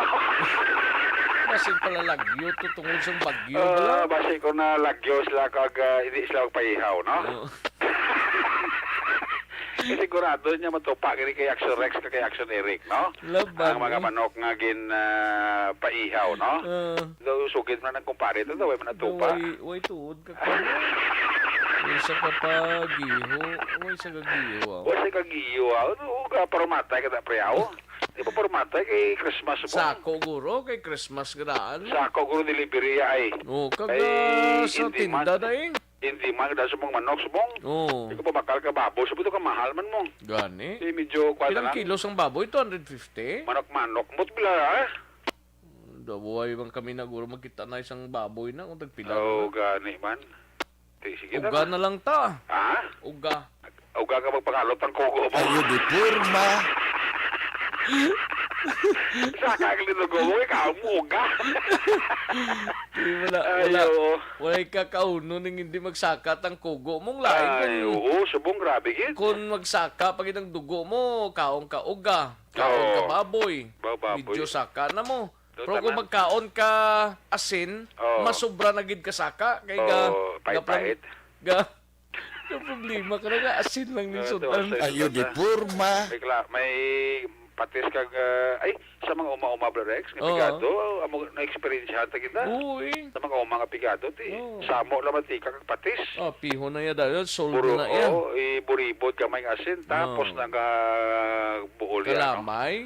Basig pala lagyo to tungod sa bagyo bala. Basig ko na lagyo sila kag hindi sila magpaihaw, no? Sigurado niya matupa kini kay Aksyon Rex kay Aksyon Eric, no? Laban. Ang mga manok nga gin paihaw, no? Daw sugid man ang kumpare ito, daw man natupa. Way tuod ka ka. Way sa kapagiho. Way sa gagiho. Way sa gagiho. Uga parumatay ka na priyaw. Di ba parumatay kay Christmas mo? Sako guro kay Christmas graan. Sako guro delivery ay. Oh, kaga sa tinda daing. Hindi man dahil sa mga manok subong. Oo. Hindi ko pa bakal ka baboy. Sabi ka mahal man mo. Gani. Hindi medyo kwada Ilang lang. kilos ang baboy? 250? Manok-manok. Mut pila ha? Dabuhay bang kami naguro magkita na isang baboy na kung tagpila Oo, gani man. Sige Uga na lang ta. Ha? Uga. Uga ka magpakalot ng kuko mo. Ayo di porma. Saka ka linugo mo, ikaw mo uga. Wala kakauno nang hindi magsakat ang kugo mong lain. Oo, subong grabe yun. Kung magsaka pag itang dugo mo, kaon ka uga. Kaon ka baboy. Medyo saka na mo. Pero kung magkaon ka asin, masobra na gid ka saka. Kaya pahit-pahit. Problema ka na nga, asin lang ni Sultan. Ayo di porma. May patis kag sa mga uma-uma Rex nga pigado amo na experience ta kita. Sa mga uma nga pigado ti samo la matika kag patis. Piho na ya dahil soldo na ya. Buribot gamay nga asin tapos nga buhol yan. Kalamay.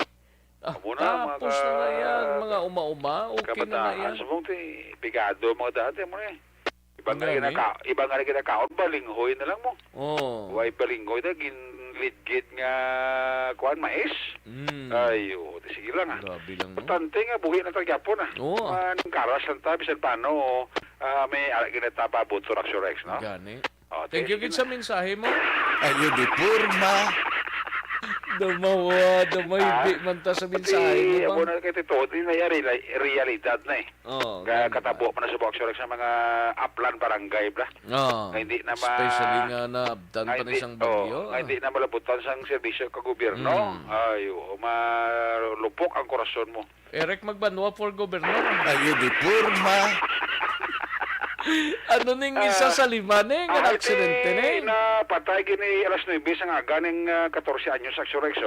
Tapos na yan mga uma-uma, okay na yan. Subong ti pigado mga dati mo eh. Iba nga kinakaon balinghoy na lang mo. Way balinghoy na ginlidgid nga kuan mais. Ayo, sige lang ah. Grabe lang. Bastante nga buhi na tagyapon ah. Nang karas lang ta bisan paano may ginatapa bunso Aksyon Rex, no? Gani. Thank you gid sa mensahe mo. Ayo di porma. Dumay man ta sa mensahe mo. Abo na kay Tito, di na yari realidad na eh. Katabo pa na sa Aksyon Rex sa mga upland barangay bla. Hindi na especially nga naabdan pa na isang bagyo. Hindi na malabutan sang serbisyo ka gobyerno. Ayo, malupok ang korasyon mo. Eric magbanwa for gobernador. Ayo di porma. Ano ning isa sa lima ning nga aksidente ning? Na patay gini alas 9 sang aga ning 14 anyos sa Aksyon Rex.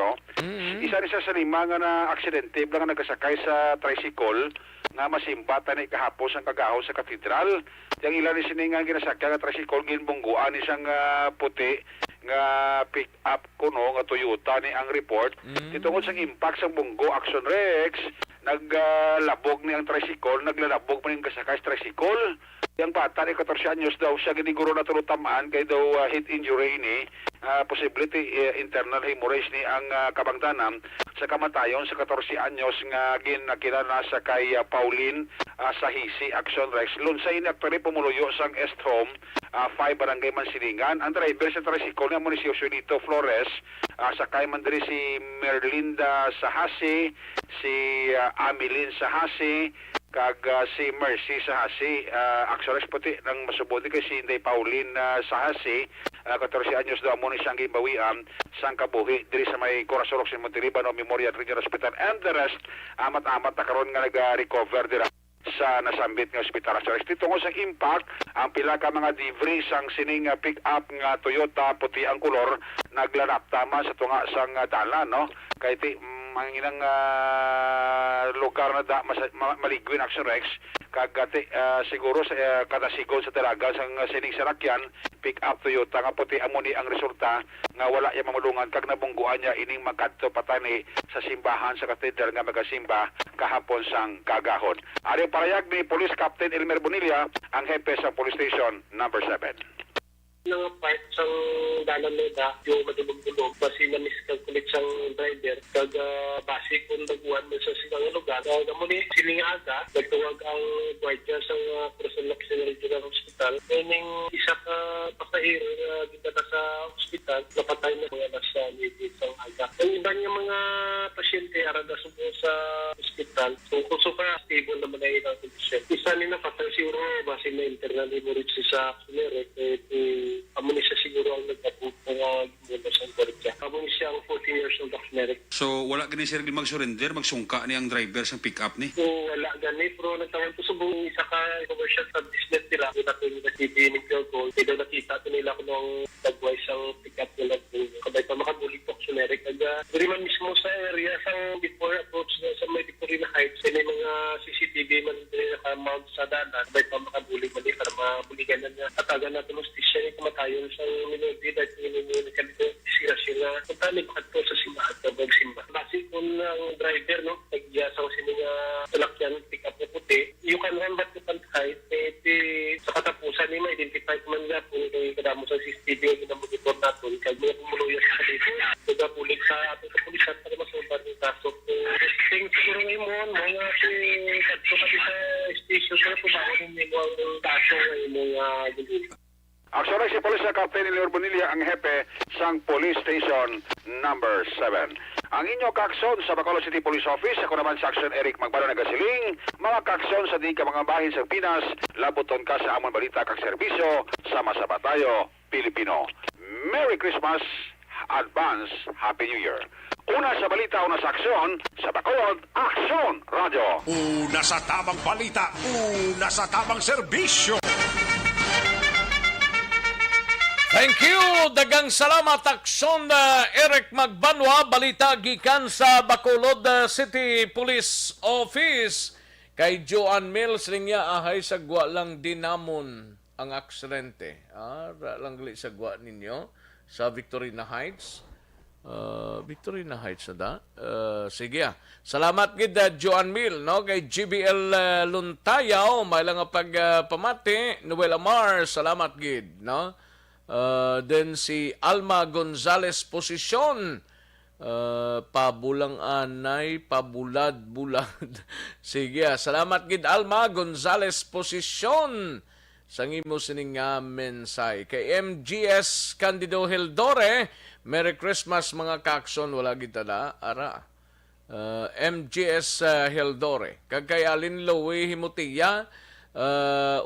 Isa ni sa lima nga na aksidente blang nga nagasakay sa tricycle nga masimbatan ni kahapos ang kagahaw sa katedral. Yang ilan ni sini nga ginasakyan nga tricycle ginbungguan isang puti nga pick up kuno nga Toyota ni ang report. Tungod sa impact sa bunggo Aksyon Rex, naglabog ni ang tricycle, naglalabog pa ning kasakay sa tricycle. Yang bata ni 14 anyos daw siya giniguro na tulutamaan kay daw head injury ni possibility internal hemorrhage ni ang kabangtanan sa kamatayon sa 14 anyos nga ginakilala sa kay Pauline sa Hisi Aksyon Rex. Lunsay ni aktually pumuluyo sang Est Home 5 Barangay Mansilingan. Ang driver sa tricycle nga munisipyo dito Flores sakay man diri si Merlinda Sahasi, si Amilin Sahasi, kag si Mercy sa Hasi. Aksyon puti ng masubuti kay si Inday Pauline sa Hasi. 14 anyos daw mo ni siyang gibawian sang kabuhi diri sa may Corazon Occidental Montelibano Memorial Regional Hospital, and the rest amat-amat na karon nga nag-recover dira sa nasambit nga ospital. So, tungod sa impact, ang pila ka mga debris sang sining pick-up nga Toyota puti ang kolor naglanap tama sa tunga sang dalan, no? Kay ti manginang lugar na da maligwin Aksyon Rex kagati siguro sa kada sigon sa talaga sang sining sarakyan pick-up Toyota nga puti amuni ang resulta nga wala ya mamulungan kag nabungguan niya ining magkadto patani sa simbahan sa katedral nga magasimba kahapon sang kagahon. Ari parayag ni Police Captain Elmer Bonilla, ang hepe sa Police Station number 7. Mga part sang dalan nila yung madulog-dulog basi na miscalculate sang driver kag base kung naguan mo sa silang lugar muli silingaga nagtuwag ang guardia sa Corazon Occidental Regional Hospital meaning isa ka pasahero dito na sa hospital napatay na mga nasa medyo sang aga ang iba niya mga pasyente arada subo sa hospital so kung super stable naman na ilang kondisyon isa nila patay siguro base na internal hemorrhage sa sunere amo siya siguro ang nagpaput mga mula sa Balita. Amo siya ang 14 years old Merit. So, wala gani sir mag-surrender, magsungka ni ang driver sa pick-up ni? Wala gani, pero nagtawag ko subong isa ka commercial sa business nila. Kita ko yung TV ni Pure Gold. Hindi nakita ko nila kung nung nag-wise ang pick-up nila. Kabay pa makabulig po sa Merit. Dari man mismo sa area sa before approach sa may Victorina Heights, may mga CCTV man din naka-mount sa danan. Kabay pa makabulig man din para mabuligan na niya. Atagan natin ang station ni kumatayon sa minodi dahil minunod kalito sila sila. Puntanin ko ato sa simbahan na magsimba. Basi kung ang driver, no, nagyasang sininga salakyan, pick-up na puti, you can run back to Pantay, sa katapusan ni ma-identify man niya kung kadamo sa CCTV yung ginamonitor natin, kaya mga pumuluyan sa dito, nagapulig sa ato sa pulisan para masulbar ng kaso. Ting siguro ngayon mo, mga si kadto kasi sa station, pero pumakunin mo ang kaso ng mga gulit. Aksyon si Police Captain Elmer Bonilla, ang hepe sang Police Station number 7. Ang inyo kaksyon sa Bacolod City Police Office, ako naman sa Aksyon Eric Magbalo Nagasiling, mga kaksyon sa di ka mga bahin sa Pinas, labuton ka sa amon balita kag serbisyo, sama-sama tayo, Pilipino. Merry Christmas, advance Happy New Year. Una sa balita, una sa aksyon, sa Bacolod, Aksyon Radio. Una sa tamang balita, una sa tamang serbisyo. Thank you! Dagang salamat Aksyon Eric Magbanwa, balita gikan sa Bacolod City Police Office. Kay Joan Mills ring niya ahay sagwa lang dinamon ang aksidente. Lang gali sagwa ninyo sa Victorina Heights. Victorina Heights na da. Sige salamat gid Joan Mill, no? Kay GBL Luntayaw, may lang pagpamati. Noel Amar, salamat gid, no? Then si Alma Gonzales Posisyon, pabulang anay, pabulad-bulad. Sige, salamat gid Alma Gonzales Posisyon sang imo sining mensay. Kay MGS Candido Hildore, Merry Christmas mga kaksyon, wala gid tada ara. MGS Hildore, kag kay Alin Lowe Himutiya,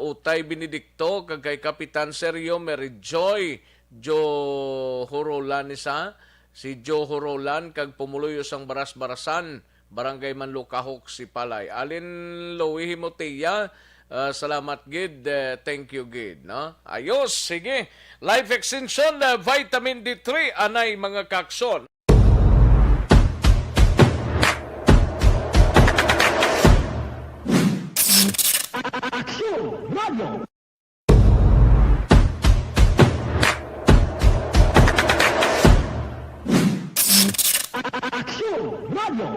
Utay Benedicto, kag kay Kapitan Sergio Merijoy, Jo Horolan isa, si Jo Horolan, kag pumuloy sang baras-barasan, Barangay Manlukahok si Palay. Alin Lowe Himoteya, salamat gid, thank you gid, no? Ayos, sige. Life Extension, Vitamin D3, anay mga kakson. Aksyon Radio. Aksyon Radio.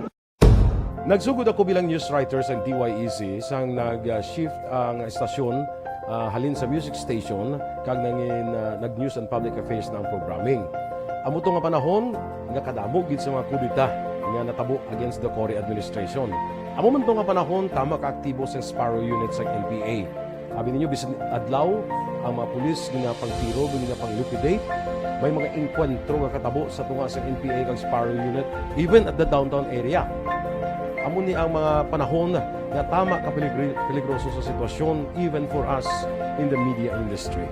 Nagsugod ako bilang news writer sa DYEZ sang nag-shift ang estasyon halin sa music station kag nangin nag-news and public affairs na ang programming. Amo to nga panahon nga kadamo gid sa mga kudita nga natabo against the Cory administration. Amo man to nga panahon tama ka aktibo sa Sparrow unit sa NPA. Abi ninyo bisan adlaw ang mga pulis nga pangtiro nga pang-liquidate, may mga enkwentro nga katabo sa tunga sa NPA kag Sparrow unit even at the downtown area. Amo ni ang mga panahon nga tama ka peligroso sa sitwasyon even for us in the media industry.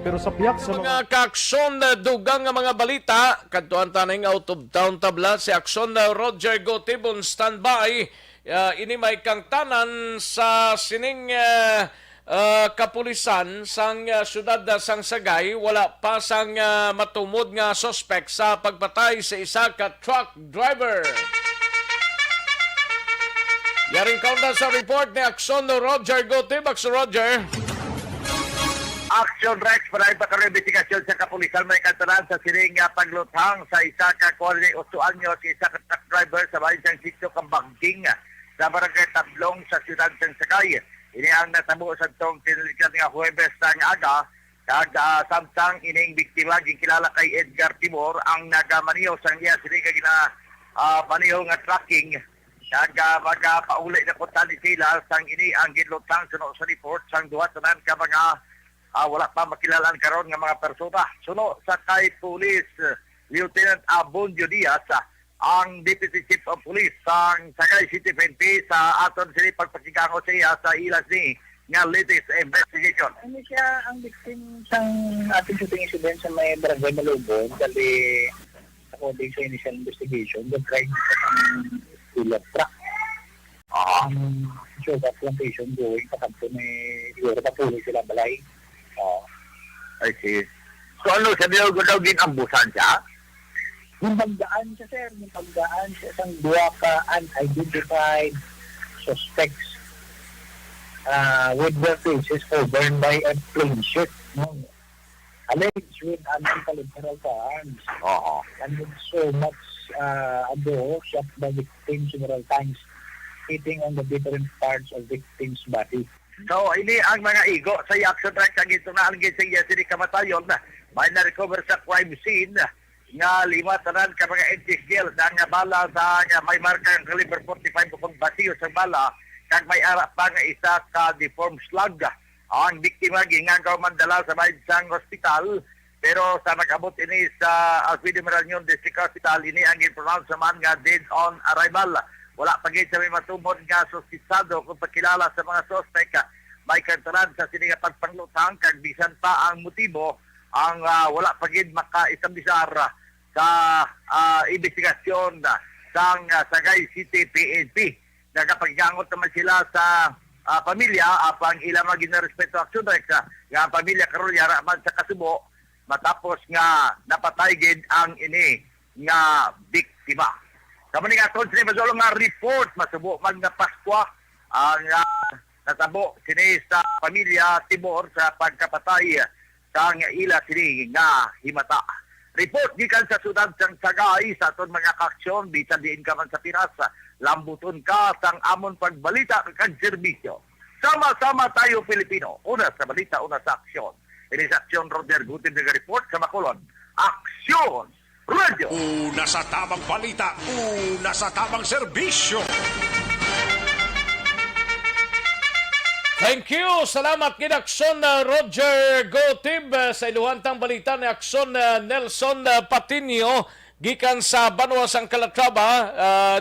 Pero sa piyak sa mga kaaksyon na dugang nga mga balita, kadtuan taning out of town tabla si Aksyon na Roger Gotibon standby. Ini may kang tanan sa sining kapulisan sang syudad sang Sagay, wala pa sang matumod nga suspect sa pagpatay sa isa ka truck driver. Yaring kaunta sa report ni Aksyon na Roger Gotib. Aksyon Roger. Aksyon Rex para ipakaroon investigasyon sa kapulisan may kantaran sa siring paglutang sa isa ka 48 anyos isa ka truck driver sa bayan sang sitio Kambangking sa barangay Tablong sa siyudad sang Sagay. Ini ang natabo sa tong tinalikan nga Huwebes sang aga kag samtang ining biktima gikilala kay Edgar Timor ang nagamaniyo sang iya siring gina maniho nga tracking kag magapauli na kutan sila sang ini ang gilutang suno sa report sang duha tanan ka mga wala pa makilalan karon nga mga persona. Suno sa kay Police Lieutenant Abondio Diaz ang Deputy Chief of Police sang Sagay City PNP sa aton sini pagpakigango siya sa ilas ni nga latest investigation. Ano siya ang victim sang ating shooting incident sa may barangay Malubon dali according sa initial investigation the crime sa tulad truck. So that plantation going sa kampo ni siguro patuloy sila balay. I see. So ano, sabi ko daw ginambusan siya? Yung pagdaan siya, sir. Yung pagdaan siya isang dua ka unidentified suspects with their faces covered by a plain shirt. No? Alleged with non-collateral arms. And with so much ado, shot the victim several times, hitting on the different parts of victim's body. So, ini ang mga igo sa Aksyon Rex ang ito na ang gising yes, ini kamatayon na may na-recover sa crime scene nga 5 tanan ka mga empty gel na nga bala sa nga may markang caliber 45 kung basiyo sa bala kag may ara pa nga isa ka deformed slug. Ang biktima gingagaw mandala sa Baysang Hospital pero sa nag-abot ini sa Alfredo Meranion District Hospital ini ang gin-pronounce man nga dead on arrival. Wala pa gid sa may matumod nga suspisado kung pagkilala sa mga suspect may kantaran sa sininga pagpanglutang kag bisan pa ang motibo ang wala pa gid makaisambisar sa investigasyon sang Sagay City PNP. Nagapagigangot naman sila sa pamilya apang ilang mga ginarespeto aksyon nga ang pamilya karon yara man sa kasubo matapos nga napatay gid ang ini nga biktima. Kamu nga aton sini masolo nga report masubo man nga Paskwa ang natabo sini sa pamilya Timor sa pagkapatay sa ila sini nga himata. Report gikan sa sudad sang Sagay sa aton mga kaaksyon bisan diin ka man sa Pinas lambuton ka sang amon pagbalita kag serbisyo. Sama-sama tayo Pilipino. Una sa balita, una sa aksyon. Ini sa Aksyon Roger Gutin ng report sa Makulon. Aksyon Radio. Una sa tamang balita, una sa tamang serbisyo. Thank you. Salamat kid Aksyon Roger Gotib sa iluhantang balita ni Aksyon Nelson Patinio gikan sa Banwa sang Calatrava,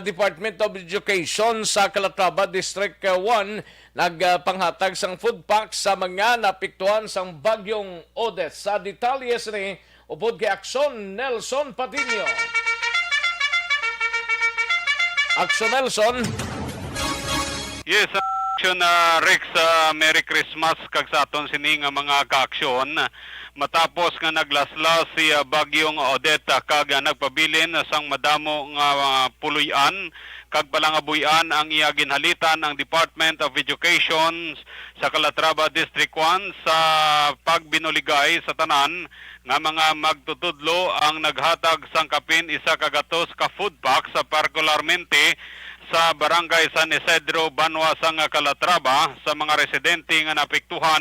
Department of Education sa Calatrava District 1 nagpanghatag sang food pack sa mga napiktuhan sang bagyong Odette. Sa detalyes ni upod kay Aksyon Nelson Patinio. Aksyon Nelson. Yes, Aksyon Rex, Merry Christmas kag sa aton sini nga mga kaaksyon. Matapos nga naglaslas si bagyong Odette kag nagpabilin sang madamo nga puluyan kag palangabuyan ang iya ginhalitan ang Department of Education sa Calatrava District 1 sa pagbinuligay sa tanan nga mga magtutudlo ang naghatag sang kapin isa kagatos ka food pack sa particularmente sa Barangay San Isidro, Banwa sang Calatrava sa mga residente nga napiktuhan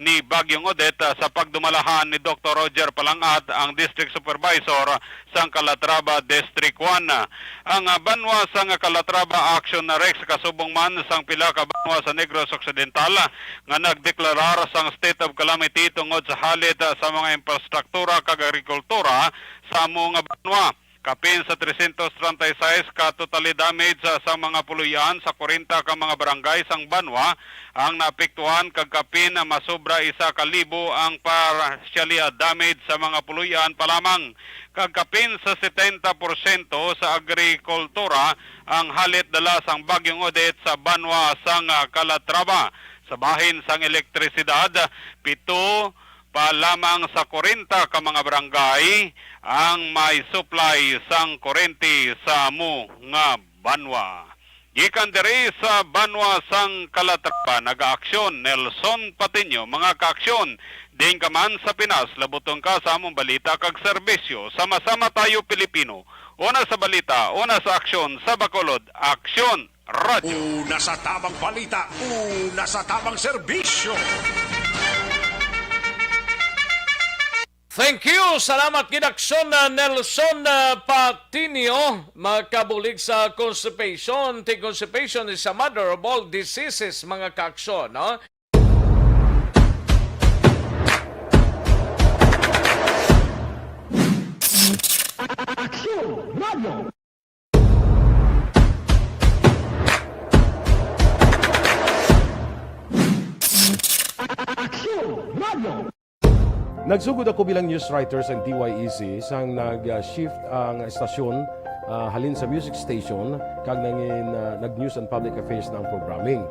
ni Bagyong Odette sa pagdumalahan ni Dr. Roger Palangat, ang District Supervisor sang Calatrava District 1. Ang Banwa sang Calatrava Aksyon Rex kasubong man sang pila ka banwa sa Negros Occidental nga nagdeklarar sang state of calamity tungod sa halit sa mga infrastruktura kag agrikultura sa among banwa. Kapin sa 336 ka totally damage sa mga puluyan sa 40 ka mga barangay sang Banwa ang naapektuhan kag kapin na masobra 1,000 ang partially damage sa mga puluyan pa lamang. Kag kapin sa 70% sa agrikultura ang halit dala sang bagyong Odette sa Banwa sang Calatrava. Sa bahin sang elektrisidad, 7 pa lamang sa 40 ka mga barangay ang may supply sang kurente sa amo nga Banwa. Gikan diri sa Banwa sang Calatrava, nag-aaksyon Nelson Patiño. Mga kaaksyon, din ka man sa Pinas, labutong ka sa among balita kag serbisyo. Sama-sama tayo Pilipino. Una sa balita, una sa aksyon, sa Bacolod, Aksyon Radio. Una sa tamang balita, una sa tamang serbisyo. Thank you! Salamat Kidaksyon Nelson Patiño. Magkabulig sa constipation. Constipation is a mother of all diseases, mga kaaksyon. No? Aksyon Radio. Aksyon Radio. Nagsugod ako bilang news writer sa DYEC sang nag-shift ang estasyon halin sa music station kag nag-news and public affairs na ang programming.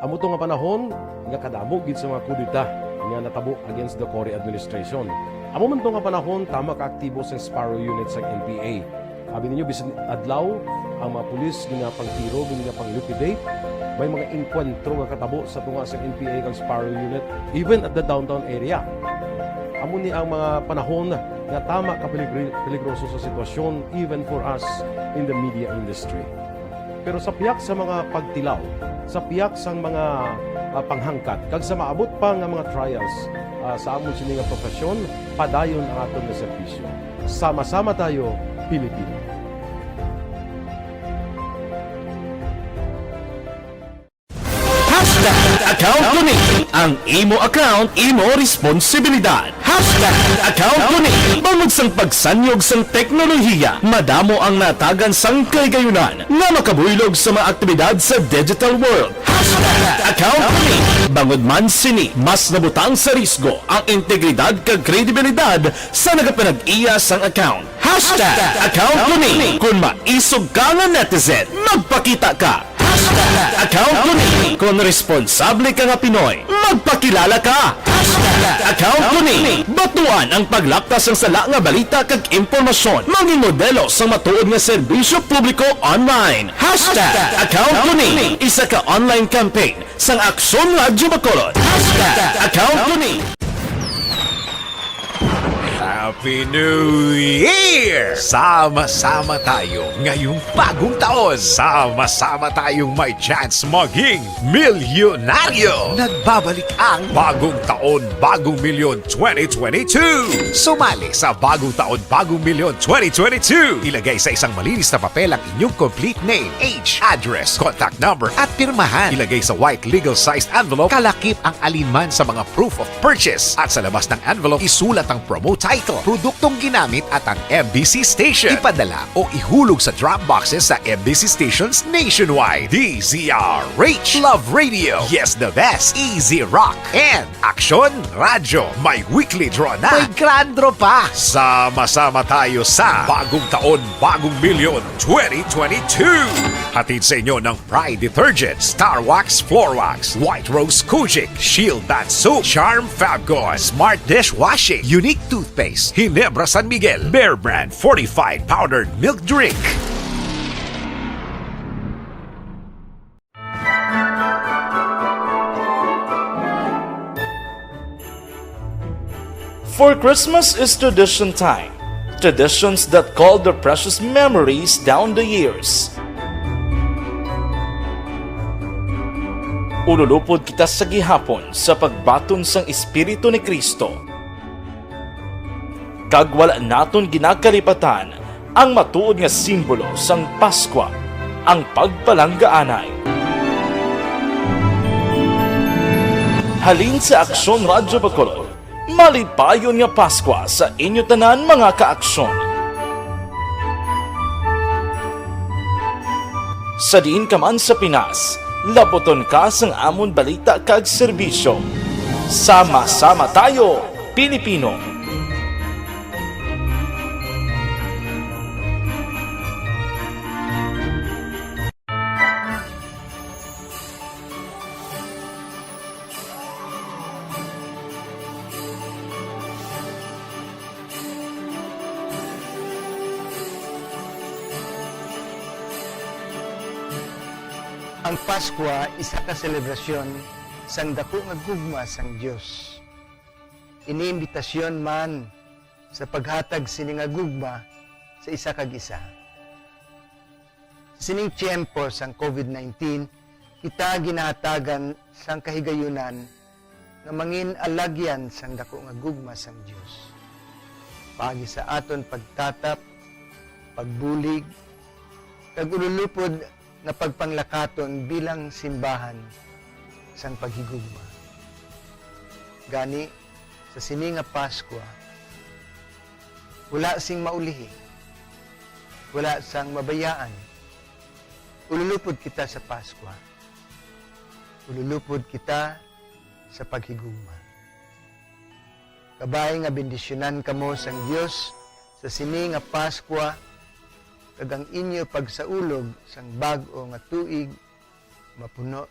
Amo to nga panahon nga kadamo gid sa mga kudita nga natabo against the Cory administration. Amo man to nga panahon tama ka aktibo sa Sparrow unit sa NPA. Abi ninyo bisan adlaw ang mga pulis nga pangtiro nga pang-liquidate. May mga enkwentro nga katabo sa tunga sa NPA kag Sparrow unit even at the downtown area. Amo ni ang mga panahon nga tama ka peligroso sa sitwasyon even for us in the media industry. Pero sa piyak sa mga pagtilaw, sa piyak sa mga panghangkat, kag sa maabot pa nga mga trials sa amon sini nga profesyon, padayon ang aton nga serbisyo. Sama-sama tayo, Pilipino. Account ko ni ang imo account, imo responsibilidad. Account ko ni bangod sang pagsanyog sang teknolohiya, madamo ang natagan sang kaygayunan nga makabuylog sa mga aktibidad sa digital world. Account ko ni bangod man sini mas nabutang sa risgo ang integridad kag kredibilidad sa nagapanag-iya sang account. Account ko ni kung maisog ka nga netizen, magpakita ka. Account ko ni kung responsable ka nga Pinoy, magpakilala ka. Account ko ni batuan ang paglaktas ng sala nga balita kag impormasyon, maging modelo sa matuod nga serbisyo publiko online. Account ko ni isa ka online campaign sang Aksyon Radio Bacolod. Account ko ni Happy New Year! Sama-sama tayo ngayong bagong taon. Sama-sama tayong may chance maging milyonaryo. Nagbabalik ang Bagong Taon, Bagong Milyon 2022. Sumali sa Bagong Taon, Bagong Milyon 2022. Ilagay sa isang malinis na papel ang inyong complete name, age, address, contact number at pirmahan. Ilagay sa white legal-sized envelope, kalakip ang alinman sa mga proof of purchase. At sa labas ng envelope, isulat ang promo title, produktong ginamit at ang MBC station. Ipadala o ihulog sa drop boxes sa MBC stations nationwide. DZRH, Love Radio, Yes the Best, Easy Rock, and Aksyon Radio. May weekly draw na. May grand draw pa. Sama-sama tayo sa Bagong Taon, Bagong Milyon 2022. Hatid sa inyo ng Pride Detergent, Star Wax Floor Wax, White Rose Kojic, Shield Bath Soap, Charm Fabgone, Smart Dishwashing, Unique Toothpaste, Ginebra San Miguel, Bear Brand Fortified Powdered Milk Drink. For Christmas is tradition time. Traditions that call the precious memories down the years. Ululupod kita sa gihapon sa pagbaton sang Espiritu ni Kristo. Kag wala naton ginagkalipatan ang matuod nga simbolo sang Paskwa, ang pagpalanggaanay. Halin sa Aksyon Radio Bacolod, malipayon nga Paskwa sa inyo tanan mga kaaksyon. Sa diin ka man sa Pinas, laboton ka sang amon balita kag serbisyo. Sama-sama tayo, Pilipino. Ang Pasko isa ka selebrasyon sang dako nga gugma sang Dios. Iniimbitasyon man sa paghatag sini nga gugma sa isa kag isa. Sining tiyempo sang COVID-19, kita ginahatagan sang kahigayunan nga mangin alagyan sang dako nga gugma sang Dios. Pagi sa aton pagtatap, pagbulig, kag ululupod na pagpanglakaton bilang simbahan sang paghigugma. Gani, sa sini nga Pasko, wala sing maulihi, wala sang mabayaan. Ululupod kita sa Pasko. Ululupod kita sa paghigugma. Kabay nga bendisyonan kamo sang Dios sa sini nga Pasko, kag ang inyo pagsaulog sang bag-o nga tuig mapuno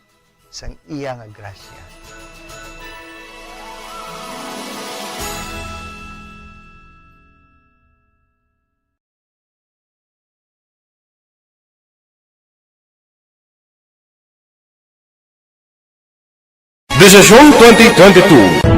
sang iya nga grasya. Desisyon 2022.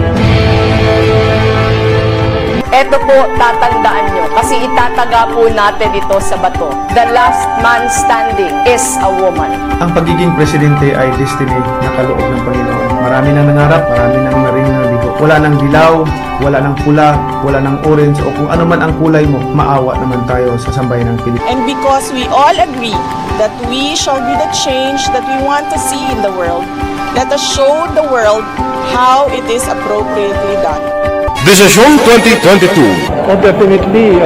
Ito po, tatandaan nyo, kasi itataga po natin ito sa bato. The last man standing is a woman. Ang pagiging presidente ay destiny na kaloob ng Panginoon. Marami nang nangarap, marami nang narinig na bigo. Wala nang dilaw, wala nang pula, wala nang orange, o kung ano man ang kulay mo, maawa naman tayo sa sambayan ng Pilipinas. And because we all agree that we shall be the change that we want to see in the world, let us show the world how it is appropriately done. Desisyon 2022. Oh, definitely,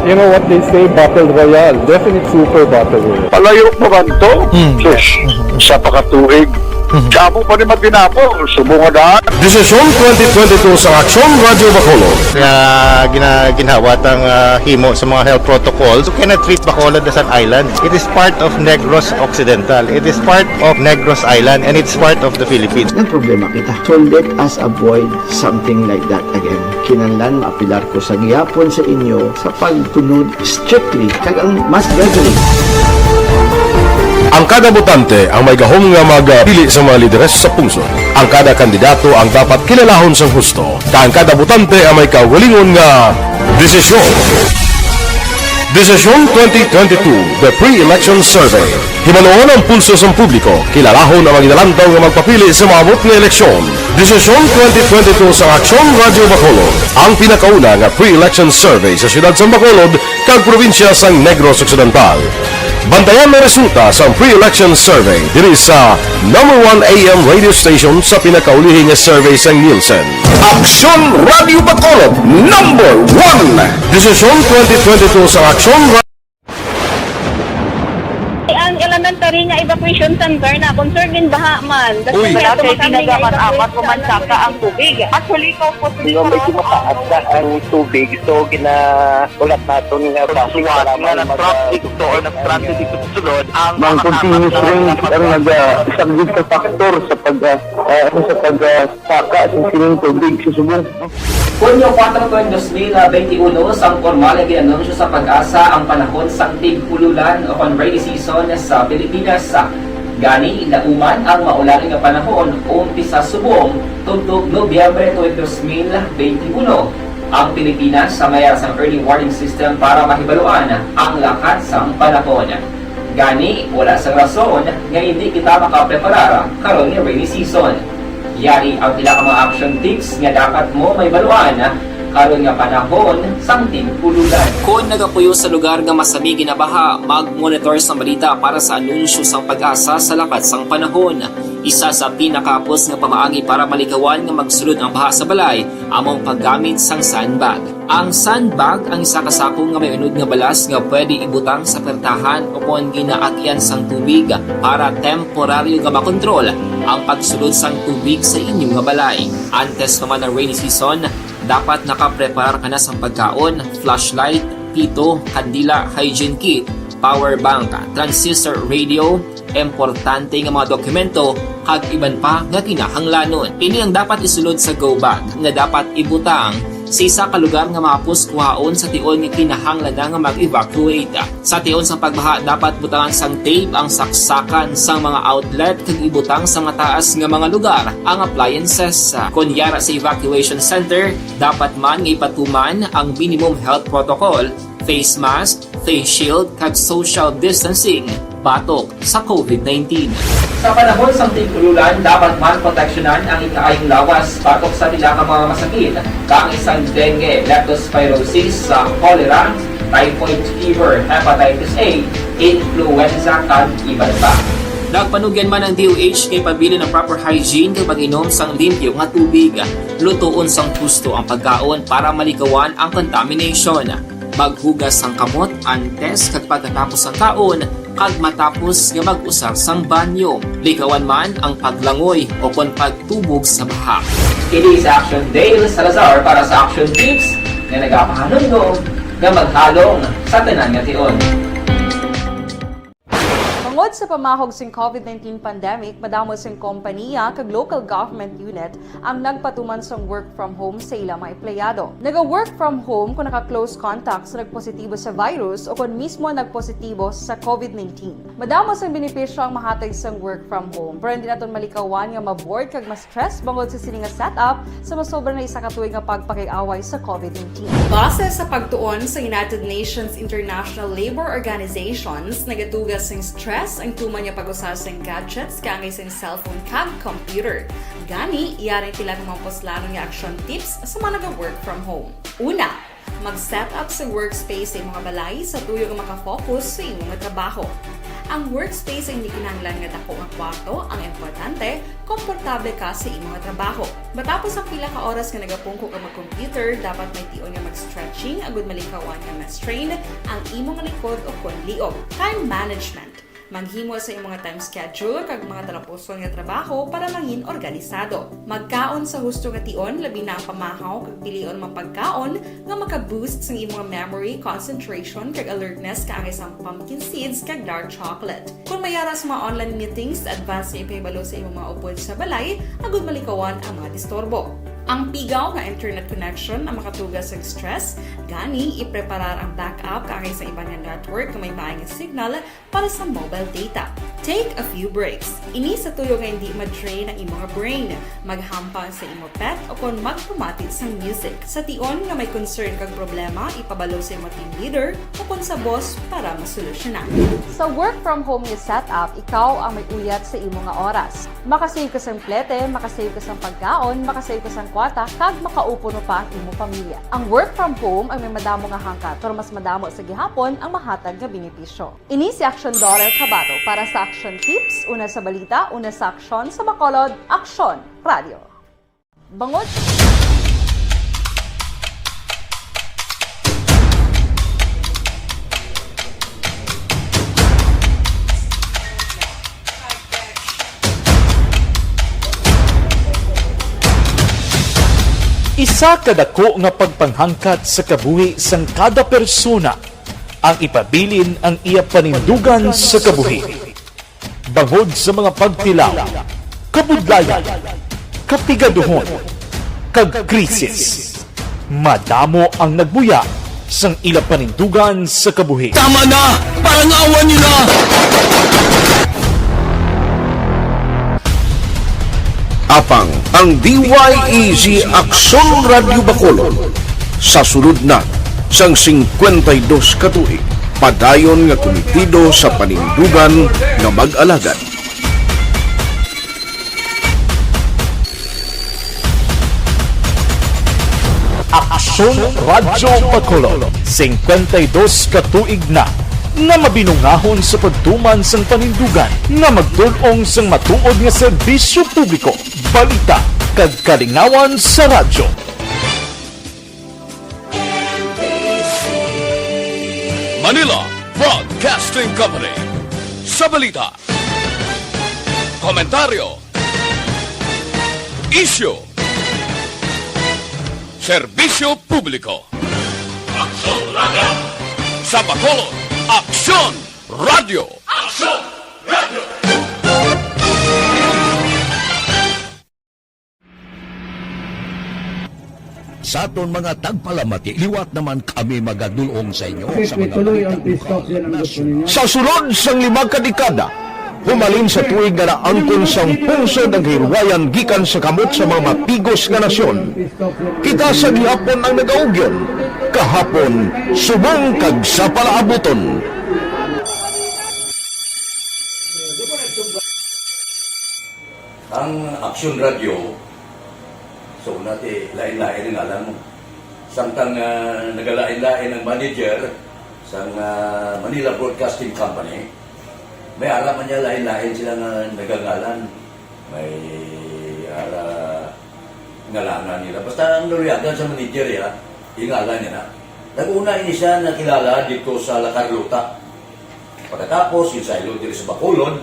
you know what they say, battle royale. Definite super battle royale. Palayo mo ba ito? Sus, sa pakatuig. Kamo pa ni Matinapo, subungan. Desisyon 2022 sa Aksyon Radio Bacolod. Kaya ginhawat ang himo sa mga health protocols. You cannot treat Bacolod as an island. It is part of Negros Occidental. It is part of Negros Island and it's part of the Philippines. Ang problema kita. So let us avoid something like that again. Kinahanglan maapilar ko sa gihapon sa inyo sa pagtunod strictly kag ang mas gradually. Ang kada botante ang may gahom nga magpili sa mga lideres sa pungsod. Ang kada kandidato ang dapat kilalahon sang husto. Ang kada botante ang may kaugalingon nga desisyon. Desisyon 2022, the pre-election survey. Himanuon ang pulso sa publiko, kilalahon ang maginalantaw nga magpapili sa maabot nga eleksyon. Desisyon 2022 sa Aksyon Radio Bacolod, ang pinakauna nga pre-election survey sa siyudad sa Bacolod kag probinsya sang Negros Occidental. Bantayan ang resulta sa pre-election survey diri sa #1 AM radio station sa pinakaulihing nga survey sa Nielsen. Aksyon Radio Bacolod, #1. Desisyon 2022 sa Aksyon Radio. Ang elementary nga evacuation center na concerned din baha man. Uy, wala kayo ginagaman-amat kumansaka ang tubig. Actually, ikaw po Medyo mataas na ang tubig. So, ginaulat natin nga Suwat nga ng traffic to or nag-traffic dito sa sulod. Mang continuous rin ang nag-isagid sa faktor sa pagsaka at sining tubig sa subong. Hunyo 4, 2021, sang formal ay ginanunsyo sa pag-asa ang panahon sang tig-ululan o rainy season sa Pilipinas. Gani, lauman ang maulan nga panahon umpisa subong tuntog Nobyembre 2021. Ang Pilipinas sa mayroon sang early warning system para mahibaluan ang lakat sang panahon. Gani, wala sang rason nga hindi kita makapreparar karon nga rainy season. Yari ang pila ka mga action tips nga dapat mo may baluan karon nga panahon sang tig-ululan. Kung nagapuyo sa lugar nga masabi ginabaha, mag-monitor sa balita para sa anunsyo sang pag-asa sa lakat sang panahon. Isa sa pinakapos nga pamaagi para malikawan nga magsulod ang baha sa balay among paggamit sang sandbag. Ang sandbag ang isa kasako nga may unod nga balas nga pwede ibutang sa pertahan o kung ginaagyan sang tubig para temporaryo nga makontrol ang pagsulod sang tubig sa inyong nga balay. Antes naman ng rainy season, dapat nakaprepare ka na sa pagkaon, flashlight, pito, kandila, hygiene kit, power bank, transistor radio, importante nga mga dokumento kag iban pa nga kinahanglanon. Ini ang dapat isulod sa go bag nga dapat ibutang sa isa ka lugar nga mapus kuhaon sa tion nga kinahanglan nga mag-evacuate. Sa tion sa pagbaha dapat butangan sang tape ang saksakan sang mga outlet kag ibutang sa mataas nga mga lugar ang appliances. Kunyara sa evacuation center, dapat man nga ipatuman ang minimum health protocol, face mask, face shield kag social distancing batok sa COVID-19. Sa panahon sa tigululan, dapat man proteksyonan ang ikaayong lawas batok sa nila ka mga masakit, kang isang dengue, leptospirosis, cholera, typhoid fever, hepatitis A, influenza, kag iban pa. Nagpanugyan man ang DOH kay pabili ng proper hygiene kay pag-inom sang limpyo nga tubig. Lutuon sang husto ang pagkaon para malikawan ang contamination. Maghugas sang kamot antes kag pagkatapos ang kaon kag matapos nga mag-usar sang banyo. Likawan man ang paglangoy o kon pagtubog sa baha. Kini sa Aksyon Dale Salazar para sa Action Tips nga nagapahanungdong nga maghalong sa tanan nga tion. Tungod sa pamahog sing COVID-19 pandemic, madamo sing kompanya kag local government unit ang nagpatuman sang work from home sa ilang mga empleyado. Naga-work from home kung naka-close contact sa nagpositibo sa virus o kung mismo nagpositibo sa COVID-19. Madamo sang benepisyo ang mahatag sang work from home, pero hindi naton malikawan nga maboard kag ma-stress bangod sa sini nga setup sa masobra na isa ka tuig nga pagpakiaway sa COVID-19. Base sa pagtuon sa United Nations International Labor Organizations, nagatugas sing stress ang tuman niya pag-usar sa gadgets kangay sa cellphone kag computer. Gani, iyaring pila ng mga poslanong nga action tips sa mga nag-work from home. Una, mag-set up sa workspace sa mga balay sa tuyo nga makafocus sa imong trabaho. Ang workspace ay hindi kinahanglan nga dako nga kwarto, ang importante, komportable ka sa imong trabaho. Matapos ang pila ka oras nga nagapungko ka mag-computer, dapat may tion nga mag-stretching agud malikawan nga ma-strain ang imong likod o kon liog. Time management. Maghimo sa imong time schedule kag mga talapuson nga trabaho para mangin organisado. Magkaon sa husto nga tion, labi na ang pamahaw kag pilion mga pagkaon nga maka-boost sa imong memory, concentration kag alertness kaangay sang pumpkin seeds kag dark chocolate. Kung mayaras mga online meetings, advance na ipahibalo sa imong mga upod sa balay, agud malikawan ang mga disturbo. Ang pigaw nga internet connection ang makatugas sa stress, gani ipreparar ang backup kaangay sa ibang network na may maayong signal para sa mobile data. Take a few breaks. Ini sa tuyo nga hindi ma-drain ang imong brain. Maghampang sa imong pet o kung magpumatid sa music. Sa tion nga may concern kag problema, ipabalo sa imong team leader o kung sa boss para masolusyonan. Sa work from home nga setup, ikaw ang may uyat sa imong nga oras. Makasave ka sa plete, makasave ka sa pagkaon, makasave ka sa kwarta, kag makaupo no pa ang imong pamilya. Ang work from home ay may madamo nga hangkat, pero mas madamo sa gihapon ang mahatag nga benepisyo. Ini si Aksyon Dollar Kabato para sa Action Tips, una sa balita, una sa aksyon sa Bacolod, Aksyon Radio. Bangod. Isa kadako nga pagpanghangkat sa kabuhi sang kada persona ang ipabilin ang iya panindugan sa kabuhi. Bangod sa mga pagtilaw, kabudlayan, kapigaduhon, kag krisis. Madamo ang nagbuya sang ila panindugan sa kabuhi. Tama na! Parang awan nyo na! Apang ang DYEZ Aksyon Radio Bacolod sa sulod na sang 52 katuig padayon nga komitido sa panindugan nga mag-alagad. Aksyon Radio Bacolod 52 katuig na nga mabinungahon sa pagtuman sang panindugan nga magtulong sang matuod nga serbisyo publiko, balita kag kalingawan sa radyo. Manila Broadcasting Company. Sa balita, komentaryo, issue, serbisyo publiko. Aksyon Radio! Sa Bacolod, Aksyon Radio! Aksyon Radio! Sa aton mga tagpalamati, liwat naman kami magadulong sa inyo sa mga Tuloy ang TikTok yan ang gusto ninyo. Sa sunod sang 5 kadekada, humalin sa tuig nga naangkon sang pungso ng hirwayan gikan sa kamot sa mga mapigos nga nasyon. Kita sa gihapon ang nagaugyon, kahapon subong kag sa palaabuton. Ang Aksyon Radio, so nati lain-lain ang alam mo. Samtang nagalain-lain ang manager sa Manila Broadcasting Company, may araman niya lain-lain sila nga nagangalan. May ngalangan nila. Basta ang nuriyagan sa manager ya, ingalan niya na. Nag-una ini siya nakilala dito sa La Carlota. Pagkatapos, yung sa ilo dito sa Bacolod,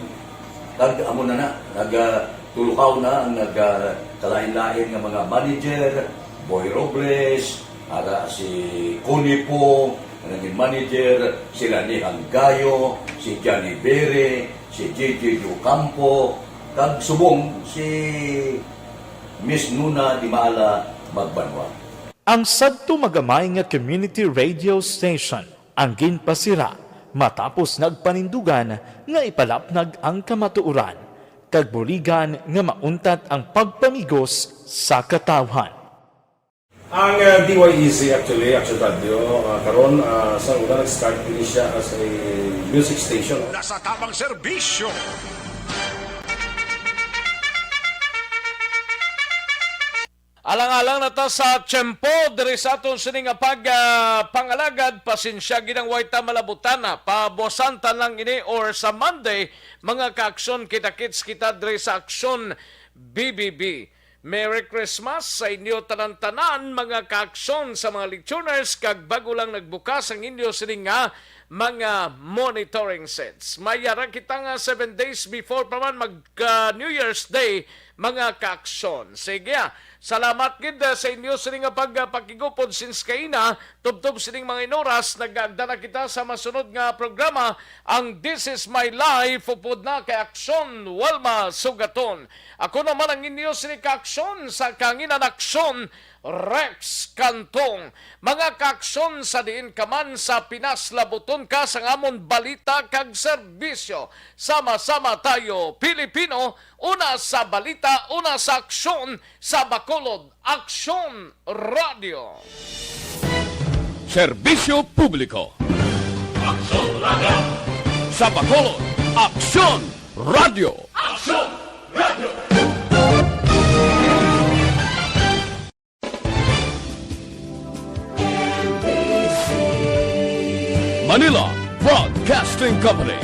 amo na nagtulukaw na ang nagkalain-lain ng mga manager, Boy Robles, si Cunipo, naging manager, sila ni Hanggayo, si Johnny Bere, si JJ Campo, kag subong si Miss Nuna Di Maala Magbanwa. Ang sadto magamay nga community radio station ang ginpasira matapos nagpanindugan nga ipalapnag ang kamatuoran kag buligan nga mauntat ang pagpamigos sa katawhan. Ang DYEZ actually, Aksyon Radio, karon sa una nag-start din siya as a music station. Nasa tamang serbisyo. Alang-alang na ta sa tiyempo, diri sa aton sining pangalagad, pasensya ginang waita malabutana, pabosanta lang ini or sa Monday, mga ka-aksyon kita-kits kita diri sa Aksyon BBB. Merry Christmas sa inyo tanan-tanan mga ka-aksyon sa mga listeners kag bago lang nagbukas ang inyo sining nga mga monitoring sets. Mayara kita nga 7 days before pa man mag New Year's Day mga ka-aksyon. Sige, salamat gid sa inyo sining nga pagpakigupod since kaina tubtob sining mga inoras nagagda na kita sa masunod nga programa ang This Is My Life upod na kay Aksyon Walma Sugaton. Ako naman ang inyo sining ka-aksyon sa kanginan Aksyon Rex Cantong. Mga ka-aksyon sa diin kaman sa Pinas labuton ka sa ngamon balita kag serbisyo. Sama-sama tayo Pilipino, una sa balita, una sa aksyon sa Bacolod, Aksyon Radio. Serbisyo publiko. Aksyon Radio. Sa Bacolod, Aksyon Radio. Aksyon Radio. Manila Broadcasting Company.